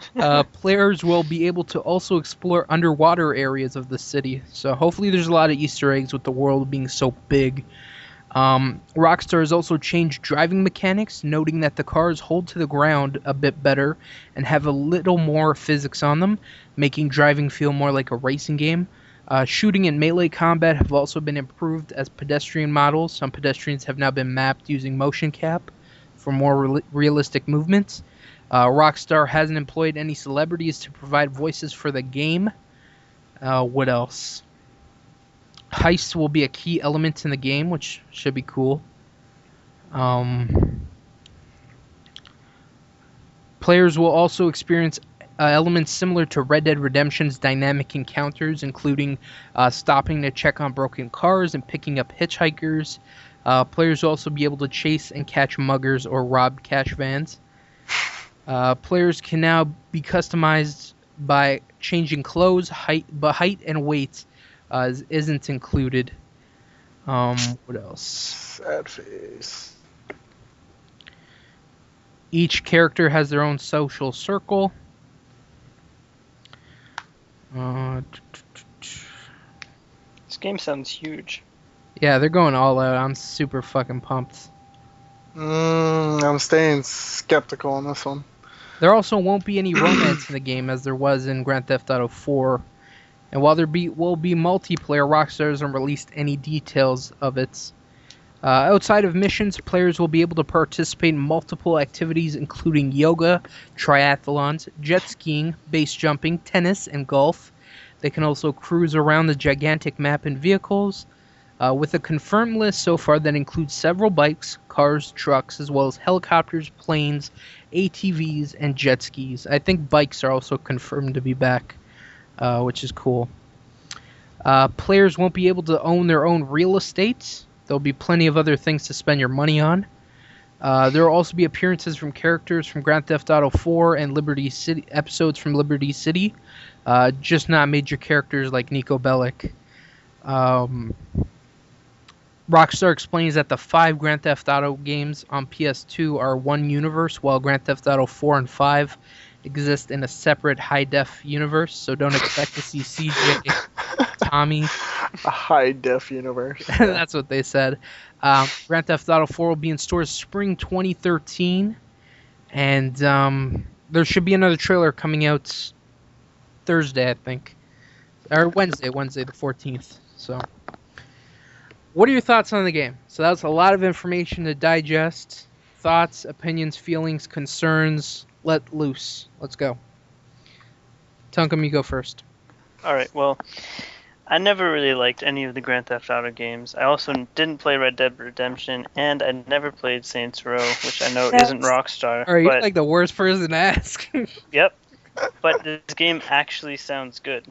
Players will be able to also explore underwater areas of the city. So hopefully there's a lot of Easter eggs with the world being so big. Rockstar has also changed driving mechanics, noting that the cars hold to the ground a bit better and have a little more physics on them, making driving feel more like a racing game. Shooting and melee combat have also been improved as pedestrian models. Some pedestrians have now been mapped using motion cap for more realistic movements. Rockstar hasn't employed any celebrities to provide voices for the game. What else? Heists will be a key element in the game, which should be cool. Players will also experience elements similar to Red Dead Redemption's dynamic encounters, including stopping to check on broken cars and picking up hitchhikers. Players will also be able to chase and catch muggers or rob cash vans. Players can now be customized by changing clothes, but height and weight isn't included. What else? Sad face. Each character has their own social circle. This game sounds huge. Yeah, they're going all out. I'm super fucking pumped. I'm staying skeptical on this one. There also won't be any romance in the game as there was in Grand Theft Auto 4. And while there will be multiplayer, Rockstar hasn't released any details of it. Outside of missions, players will be able to participate in multiple activities including yoga, triathlons, jet skiing, base jumping, tennis, and golf. They can also cruise around the gigantic map in vehicles, with a confirmed list so far that includes several bikes, cars, trucks, as well as helicopters, planes, ATVs, and jet skis. I think bikes are also confirmed to be back, which is cool. Players won't be able to own their own real estate. There'll be plenty of other things to spend your money on. There will also be appearances from characters from Grand Theft Auto 4 and Liberty City episodes from Liberty City, just not major characters like Nico Bellic. Rockstar explains that the 5 Grand Theft Auto games on PS2 are one universe, while Grand Theft Auto 4 and 5 exist in a separate high-def universe, so don't expect to see CJ, Tommy. A high-def universe. That's what they said. Grand Theft Auto 4 will be in stores spring 2013, and there should be another trailer coming out Thursday, I think. Or Wednesday the 14th. So, what are your thoughts on the game? So that's a lot of information to digest. Thoughts, opinions, feelings, concerns. Let loose. Let's go. Tunkum, you go first. All right. Well, I never really liked any of the Grand Theft Auto games. I also didn't play Red Dead Redemption, and I never played Saints Row, which I know isn't Rockstar. Are you like the worst person to ask? Yep. But this game actually sounds good.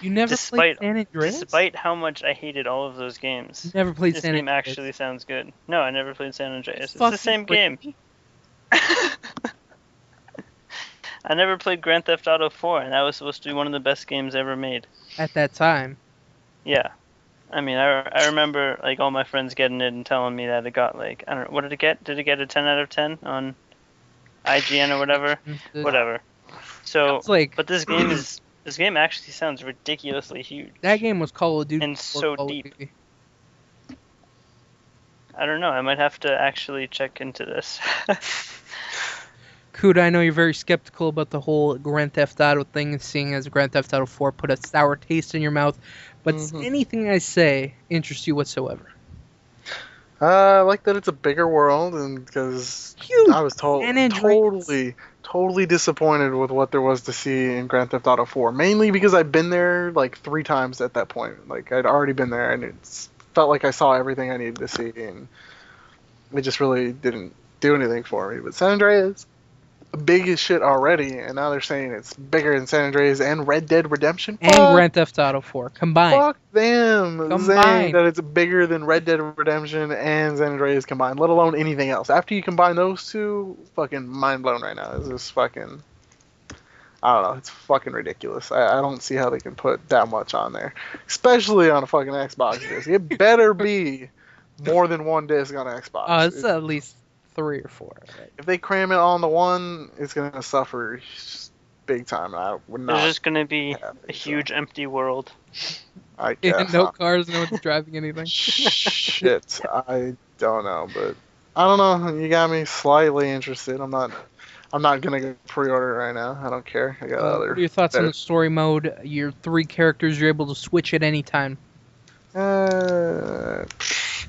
You never played San Andreas? Despite how much I hated all of those games. You never played San Andreas? This game actually sounds good. No, I never played San Andreas. It's the same game. I never played Grand Theft Auto 4, and that was supposed to be one of the best games ever made. At that time. Yeah. I mean, I remember like all my friends getting it and telling me that it got like, I don't know, what did it get? Did it get a 10 out of 10 on IGN or whatever? Whatever. So, but this game actually sounds ridiculously huge. That game was Call of Duty. And so deep. I don't know. I might have to actually check into this. Kuda, I know you're very skeptical about the whole Grand Theft Auto thing, seeing as Grand Theft Auto 4 put a sour taste in your mouth. But does anything I say interest you whatsoever? I like that it's a bigger world, and because I was totally disappointed with what there was to see in Grand Theft Auto 4. Mainly because I've been there like 3 times at that point. Like I'd already been there, and it felt like I saw everything I needed to see, and it just really didn't do anything for me. But San Andreas, big as shit already, and now they're saying it's bigger than San Andreas and Red Dead Redemption. And Grand Theft Auto 4 combined. Fuck them saying that it's bigger than Red Dead Redemption and San Andreas combined, let alone anything else. After you combine those two, fucking mind blown right now. It's just fucking, I don't know, it's fucking ridiculous. I don't see how they can put that much on there, especially on a fucking Xbox disc. It better be more than one disc on Xbox. It's at least 3 or 4. Right? If they cram it on the one, it's gonna suffer big time. And I would not. There's just gonna be a huge empty world. I guess. No cars, no one's driving anything. Shit, I don't know, but I don't know. You got me slightly interested. I'm not gonna go pre-order it right now. I don't care. I got other. What are your thoughts on the story mode? Your 3 characters, you're able to switch at any time. Been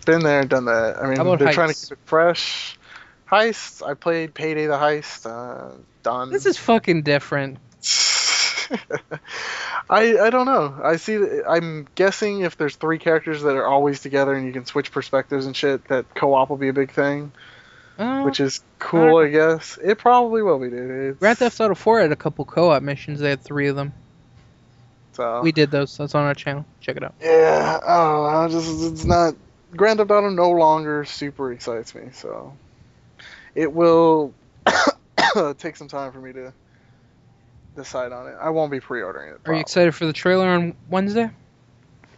there, done that. I mean, they're trying to keep it fresh. Heist. I played Payday the Heist. Done. This is fucking different. I don't know. I'm guessing if there's 3 characters that are always together and you can switch perspectives and shit, that co-op will be a big thing. Which is cool, I guess. It probably will be, dude. Grand Theft Auto 4 had a couple co-op missions. They had 3 of them. So we did those. That's on our channel. Check it out. Yeah, I don't know. It's not. Grand Theft Auto no longer super excites me, so it will take some time for me to decide on it. I won't be pre-ordering it. Are you excited for the trailer on Wednesday?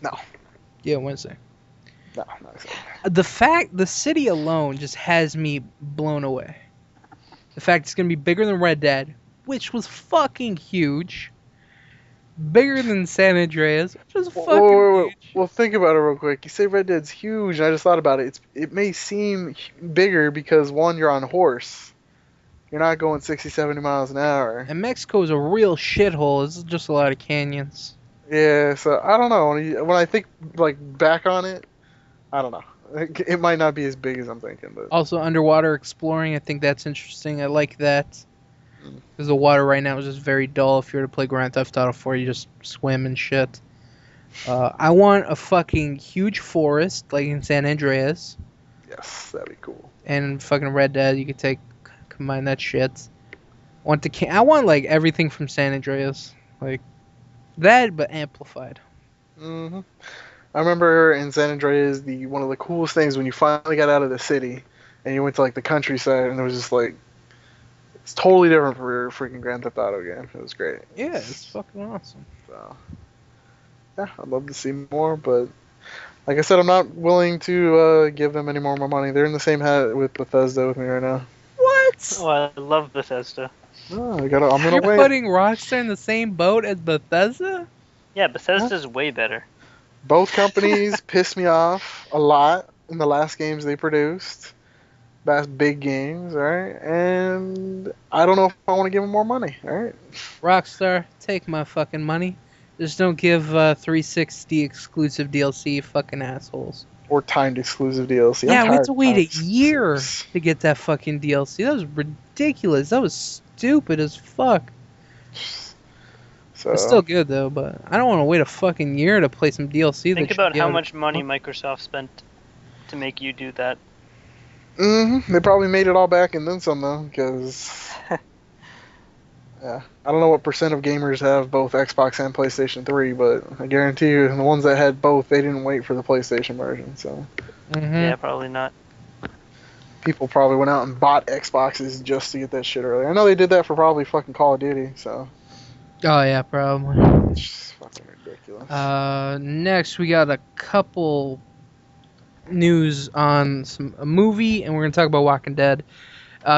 No. Yeah, Wednesday. No, not excited. The city alone just has me blown away. The fact it's going to be bigger than Red Dead, which was fucking huge. Bigger than San Andreas, which was fucking huge. Well, think about it real quick. You say Red Dead's huge, and I just thought about it. It may seem bigger because, one, you're on horse. You're not going 60, 70 miles an hour. And Mexico is a real shithole. It's just a lot of canyons. Yeah, so I don't know. When I think back on it, I don't know. It might not be as big as I'm thinking. But also, underwater exploring, I think that's interesting. I like that. Because the water right now is just very dull. If you were to play Grand Theft Auto 4, you just swim and shit. I want a fucking huge forest, like in San Andreas. Yes, that'd be cool. And in fucking Red Dead, you could combine that shit. I want like everything from San Andreas, like that, but amplified. Hmm. I remember in San Andreas, one of the coolest things when you finally got out of the city and you went to like the countryside, and it was just like it's totally different from your freaking Grand Theft Auto game. It was great. Yeah, it's fucking awesome. So yeah, I'd love to see more, but like I said, I'm not willing to give them any more money. They're in the same hat with Bethesda with me right now. What? Oh, I love Bethesda. Oh, I'm gonna You're wait. putting Rockstar in the same boat as Bethesda? Yeah, Bethesda's way better. Both companies pissed me off a lot in the last games they produced. Last big games, alright? And I don't know if I want to give them more money, alright? Rockstar, take my fucking money. Just don't give 360 exclusive DLC, you fucking assholes. Or timed exclusive DLC. Yeah, I'm we had tired to of wait timed a year exclusives. to get that fucking DLC. That was ridiculous. That was stupid as fuck. So, It's still good though, but I don't want to wait a fucking year to play some DLC. Think that about should be how out much money Microsoft spent to make you do that. they probably made it all back and then some though, because yeah, I don't know what percent of gamers have both Xbox and PlayStation 3, but I guarantee you, the ones that had both, they didn't wait for the PlayStation version. So Yeah, probably not. people probably went out and bought Xboxes just to get that shit earlier. I know they did that for probably fucking Call of Duty. So Oh yeah, probably. it's just fucking ridiculous. Next we got a couple news on a movie, and we're gonna talk about Walking Dead.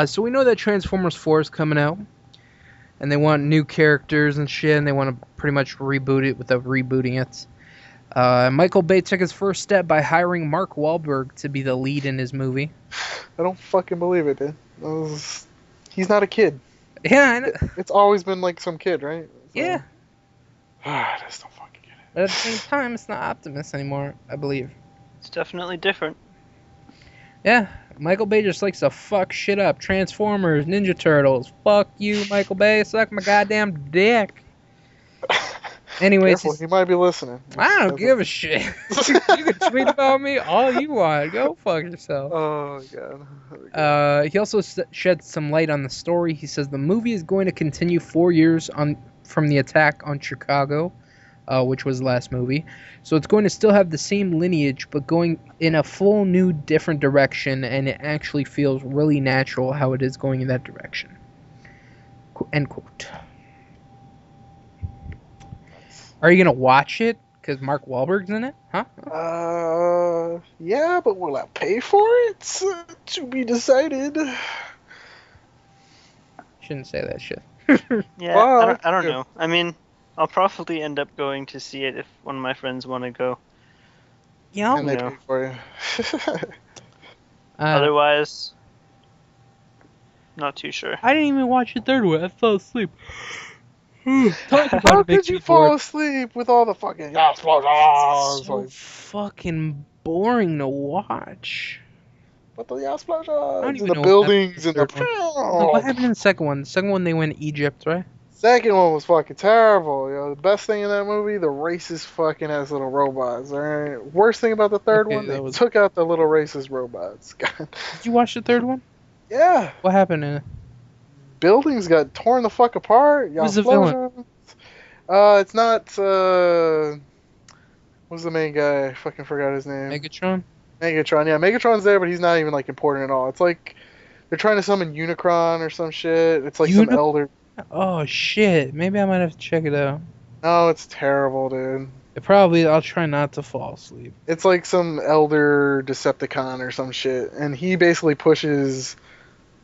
So we know that Transformers 4 is coming out, and they want new characters and shit, and they want to pretty much reboot it without rebooting it. Michael Bay took his first step by hiring Mark Wahlberg to be the lead in his movie. I don't fucking believe it, dude. He's not a kid. Yeah, I know. It's always been like some kid, right? So, Yeah, I just don't fucking get it. but at the same time, it's not Optimus anymore, I believe. It's definitely different. Yeah, Michael Bay just likes to fuck shit up. Transformers, Ninja Turtles. Fuck you, Michael Bay. Suck my goddamn dick. Anyways, Careful, he might be listening. I don't give a shit. You can tweet about me all you want. Go fuck yourself. Oh god. He also shed some light on the story. He says the movie is going to continue 4 years from the attack on Chicago, which was the last movie. So it's going to still have the same lineage, but going in a full new different direction, and it actually feels really natural how it is going in that direction. End quote. Are you gonna watch it? Because Mark Wahlberg's in it? Huh? Yeah, but will I pay for it? To be decided. Shouldn't say that shit. Yeah, Well, I don't yeah. know. I mean, I'll probably end up going to see it if one of my friends want to go. Yeah. And they No. pay for you. Otherwise, not too sure. I didn't even watch the third one. I fell asleep. Talk about How it makes could you me fall bored. asleep with all the fucking It's so explosions? fucking boring to watch. But the I explosions don't and even the know buildings and the. What happened in the second one? The second one they went Egypt, right? Second one was fucking terrible. You know, the best thing in that movie, the racist fucking ass little robots. All right. Worst thing about the third Okay, one, they that was- took out the little racist robots. God. Did you watch the third one? Yeah. What happened in it? Buildings got torn the fuck apart. Who's the villain? Explosions. It's not. What's the main guy? I fucking forgot his name. Megatron? Megatron. Yeah, Megatron's there, but he's not even like important at all. It's like they're trying to summon Unicron or some shit. It's like some elder. Oh shit. Maybe I might have to check it out. No, it's terrible, dude. I'll try not to fall asleep. It's like some elder Decepticon or some shit, and he basically pushes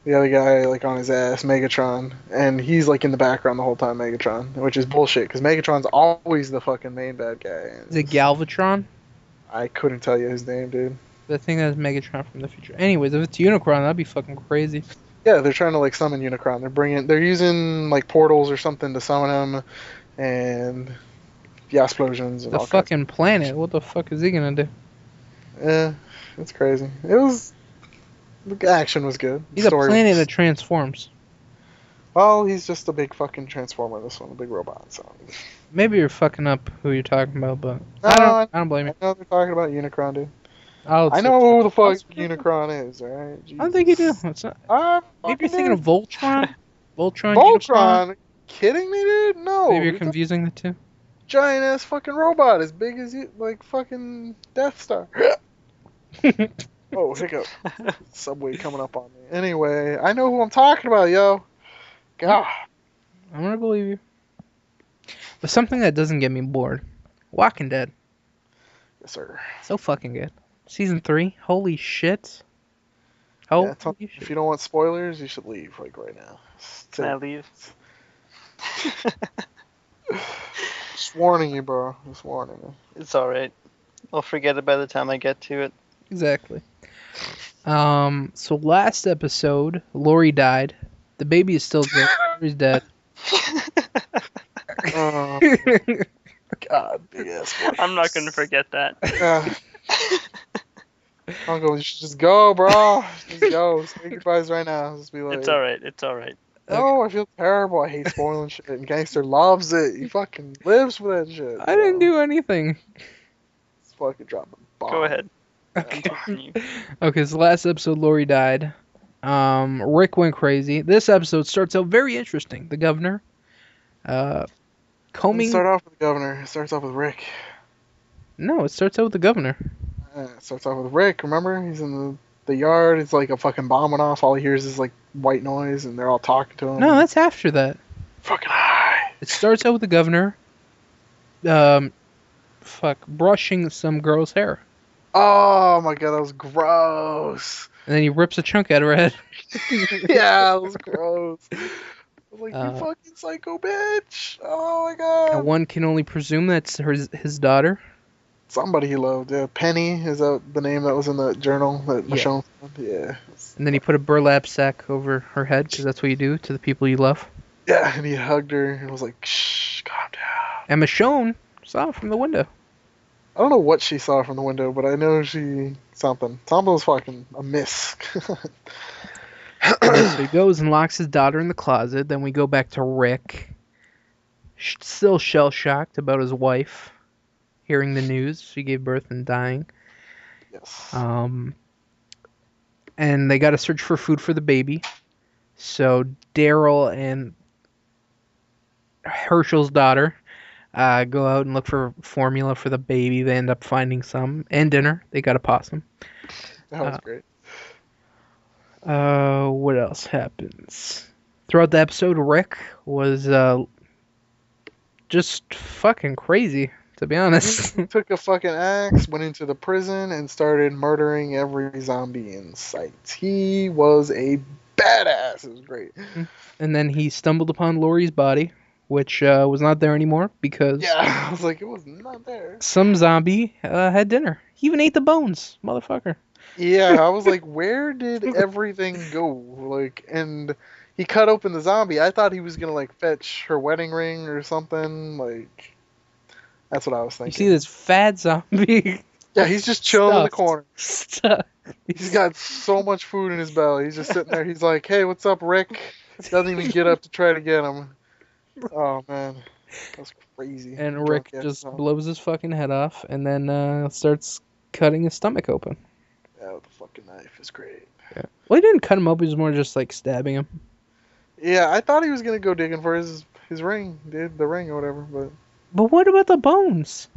the other guy like on his ass, Megatron, and he's like in the background the whole time, Megatron, which is bullshit because Megatron's always the fucking main bad guy. Is it Galvatron? I couldn't tell you his name, dude. I think that's Megatron from the future. Anyways, if it's Unicron, that'd be fucking crazy. Yeah, they're trying to like summon Unicron. They're using like portals or something to summon him, and the explosions and The all fucking planet. What the fuck is he gonna do? Yeah, it's crazy. The action was good. He's a planet that transforms. Well, he's just a big fucking transformer. This one, a big robot. So. Maybe you're fucking up who you're talking about, but No, I don't blame you. I know they're talking about Unicron, dude. I I know who the fuck Unicron is, alright? I don't think you do. It's not. Maybe you're thinking of Voltron. Voltron. Unicron? Voltron? Kidding me, dude? No. Maybe you're confusing the two. giant ass fucking robot as big as you, like fucking Death Star. Oh, hiccup. Subway coming up on me. Anyway, I know who I'm talking about, yo. God. I'm gonna believe you. But something that doesn't get me bored. Walking Dead. Yes, sir. So fucking good. Season 3. Holy shit. Yeah, Holy if shit. you don't want spoilers, you should leave, like, right now. Can I leave? Just warning you, bro. Just warning you. It's alright. I'll forget it by the time I get to it. Exactly. So last episode, Lori died. The baby is still dead. Lori's dead. Oh, God, big ass. I'm not gonna forget that. Uncle, you should just go, bro. Just go. Say goodbyes right now. Just be like, It's alright. It's alright. oh, I feel terrible. I hate spoiling shit. And Gangster loves it. He fucking lives for that shit. I didn't do anything. Just fucking drop a bomb. Go ahead. Okay. Okay, so last episode, Lori died. Rick went crazy. This episode starts out very interesting. The governor, combing. Start off with the governor. It starts off with Rick. No, it starts out with the governor. It starts off with Rick. Remember, he's in the yard. It's like a fucking bomb went off. All he hears is like white noise, and they're all talking to him. No, that's after that. Fucking high. It starts out with the governor, brushing some girl's hair, Oh my god, that was gross. and then he rips a chunk out of her head. Yeah, that was gross. I was like, you fucking psycho bitch. Oh my god. And one can only presume that's his daughter. Somebody he loved. Yeah, Penny is that the name that was in the journal that Michonne found? Yeah. And then he put a burlap sack over her head because that's what you do to the people you love. Yeah, and he hugged her and was like, shh, calm down. And Michonne saw it from the window. I don't know what she saw from the window, but I know something was fucking a miss. So he goes and locks his daughter in the closet. Then we go back to Rick, still shell-shocked about his wife, hearing the news. She gave birth and dying. Yes. And they got to search for food for the baby. So Daryl and Herschel's daughter go out and look for formula for the baby. They end up finding some. And dinner. They got a possum. That was great. What else happens? Throughout the episode, Rick was just fucking crazy, to be honest. He took a fucking axe, went into the prison, and started murdering every zombie in sight. He was a badass. It was great. And then he stumbled upon Lori's body, which was not there anymore because Yeah, I was like, it was not there. some zombie had dinner. He even ate the bones, motherfucker. Yeah, I was like, where did everything go? Like, and he cut open the zombie. I thought he was gonna like fetch her wedding ring or something. Like, that's what I was You thinking. see this fat zombie? Yeah, he's just chilling in the Stuffed. corner. Stuff. He's got so much food in his belly. He's just sitting there. He's like, hey, what's up, Rick? Doesn't even get up to try to get him. Oh, man. That's crazy. And Rick Drunk just ass blows his fucking head off and then starts cutting his stomach open. Yeah, with the fucking knife. It's great. Yeah. Well, he didn't cut him open. He was more just like stabbing him. Yeah, I thought he was going to go digging for his ring, dude. The ring or whatever, but... But what about the bones?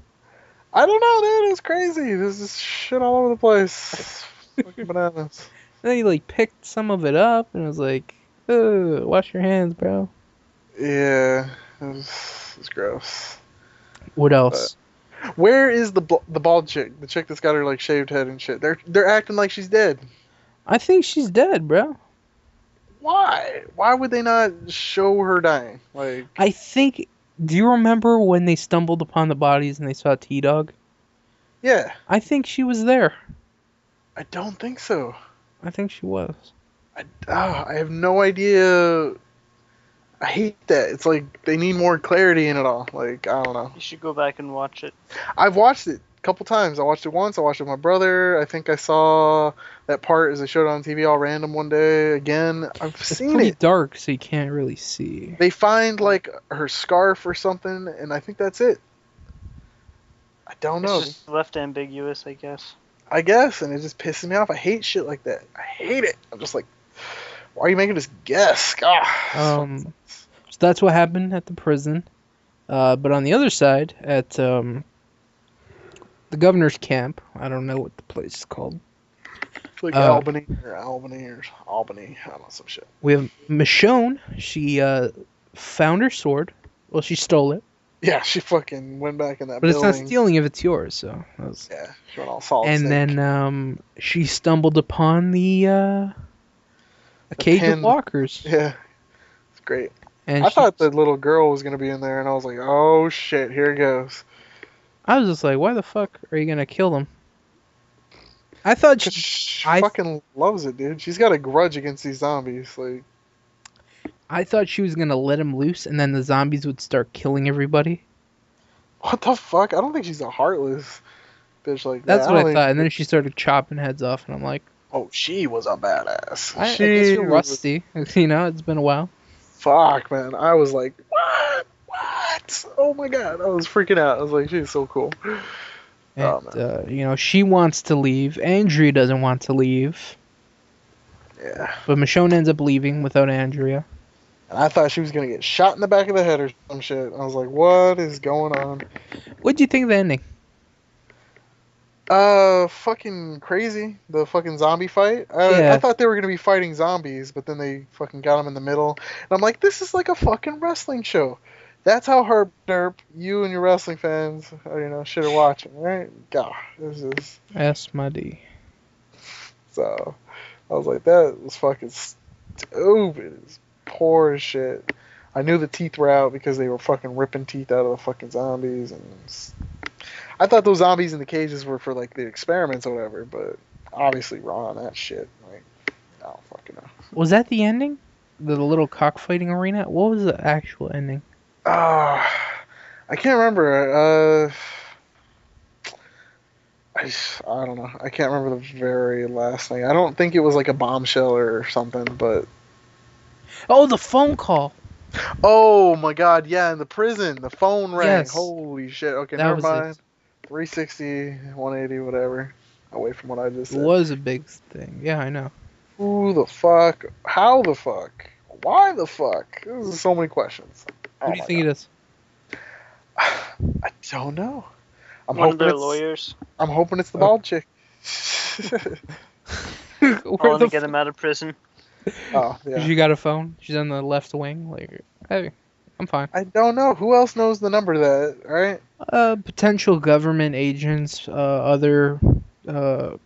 I don't know, dude. It was crazy. There's just shit all over the place. Fucking bananas. Then he like picked some of it up and was like, "Ugh, wash your hands, bro." Yeah, it was gross. What else? Where is the bald chick? The chick that's got her like shaved head and shit. They're acting like she's dead. I think she's dead, bro. Why? Why would they not show her dying? Like, I think. Do you remember when they stumbled upon the bodies and they saw T-Dog? yeah, I think she was there. I don't think so. I think she was. I have no idea. I hate that. It's like they need more clarity in it all. Like, I don't know. You should go back and watch it. I've watched it a couple times. I watched it once. I watched it with my brother. I think I saw that part as they showed it on TV all random one day. Again, I've It's seen pretty it. dark, so you can't really see. They find like her scarf or something, and I think that's it. I don't know. It's just left ambiguous, I guess. I guess, and it just pisses me off. I hate shit like that. I hate it. I'm just like, why are you making us guess? So that's what happened at the prison. But on the other side, at the governor's camp, I don't know what the place is called. Like Albany or Albany. I don't know, some shit. We have Michonne. She found her sword. Well, she stole it. Yeah, she fucking went back in that But building. it's not stealing if it's yours, so. Yeah, she went all solid And snake. then she stumbled upon a cage of walkers. Yeah, it's great. And I thought the little girl was going to be in there, and I was like, oh shit, here it goes. I was just like, why the fuck are you going to kill them? I thought She fucking loves it, dude. She's got a grudge against these zombies. Like, I thought she was going to let him loose, and then the zombies would start killing everybody. what the fuck? I don't think she's a heartless bitch like that. That's what I thought. And then she started chopping heads off, and I'm like, oh, she was a badass. I guess you're rusty. You know, it's been a while. Fuck, man. I was like, what? What? Oh my god. I was freaking out. I was like, she's so cool. And, you know, she wants to leave. Andrea doesn't want to leave. Yeah. But Michonne ends up leaving without Andrea. And I thought she was going to get shot in the back of the head or some shit. I was like, what is going on? What do you think of the ending? Fucking crazy. The fucking zombie fight. Yeah. I thought they were going to be fighting zombies, but then they fucking got them in the middle. And I'm like, this is like a fucking wrestling show. That's how herp derp you and your wrestling fans, should have watching, right? God, this is. S my D. So, I was like, that was fucking stupid. It's poor as shit. I knew the teeth were out because they were fucking ripping teeth out of the fucking zombies, and I thought those zombies in the cages were for like the experiments or whatever, but obviously wrong on that shit. Like, I don't fucking know. Was that the ending? The little cockfighting arena? What was the actual ending? I can't remember. I don't know. I can't remember the very last thing. I don't think it was like a bombshell or something, but. Oh, the phone call. Oh my god, yeah, in the prison, the phone rang. Yes. Holy shit. Okay, That never was mind. it. 360, 180, whatever. Away from what I just It said. was a big thing. Yeah, I know. Who the fuck? How the fuck? Why the fuck? There's so many questions. Who do you think it is? I don't know. One of their lawyers. I'm hoping it's the bald chick. Calling to get him out of prison. Oh, yeah. She got a phone. She's on the left wing. Like, hey, I'm fine. I don't know. Who else knows the number to that, right? Potential government agents, other, I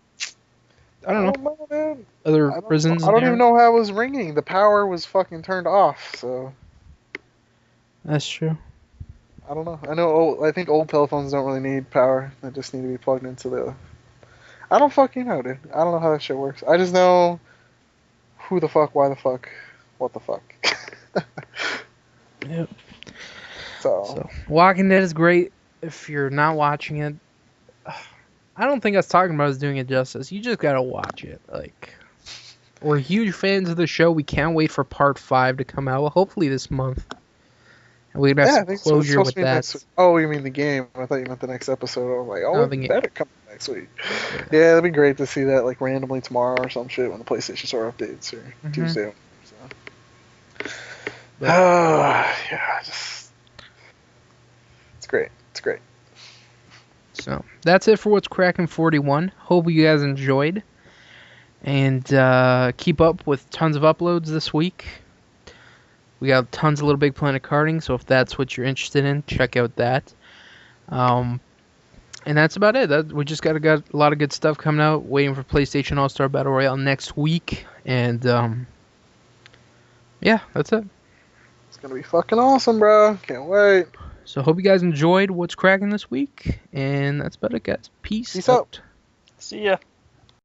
don't know. Man. Other prisons. I don't even know how it was ringing. The power was fucking turned off, so. That's true. I don't know. I think old telephones don't really need power. They just need to be plugged into the. I don't fucking know, dude. I don't know how that shit works. I just know who the fuck, why the fuck, what the fuck. Yep. So, Walking Dead is great. If you're not watching it, I don't think us talking about is doing it justice. You just gotta watch it. Like, we're huge fans of the show. We can't wait for part 5 to come out. Well, hopefully this month. And we can have some closure with that. Oh, you mean the game? I thought you meant the next episode. I was like, oh, it better come next week. Yeah, that'd be great to see that like randomly tomorrow or some shit when the PlayStation Store updates or Tuesday. So. Yeah, it's great. It's great. So that's it for What's Crackin' 41. Hope you guys enjoyed. And keep up with tons of uploads this week. We got tons of Little Big Planet karting, so if that's what you're interested in, check out that. And that's about it. We just got a lot of good stuff coming out. Waiting for PlayStation All-Star Battle Royale next week. And yeah, that's it. It's going to be fucking awesome, bro. Can't wait. So hope you guys enjoyed What's Crackin' this week. And that's about it, guys. Peace out. See ya.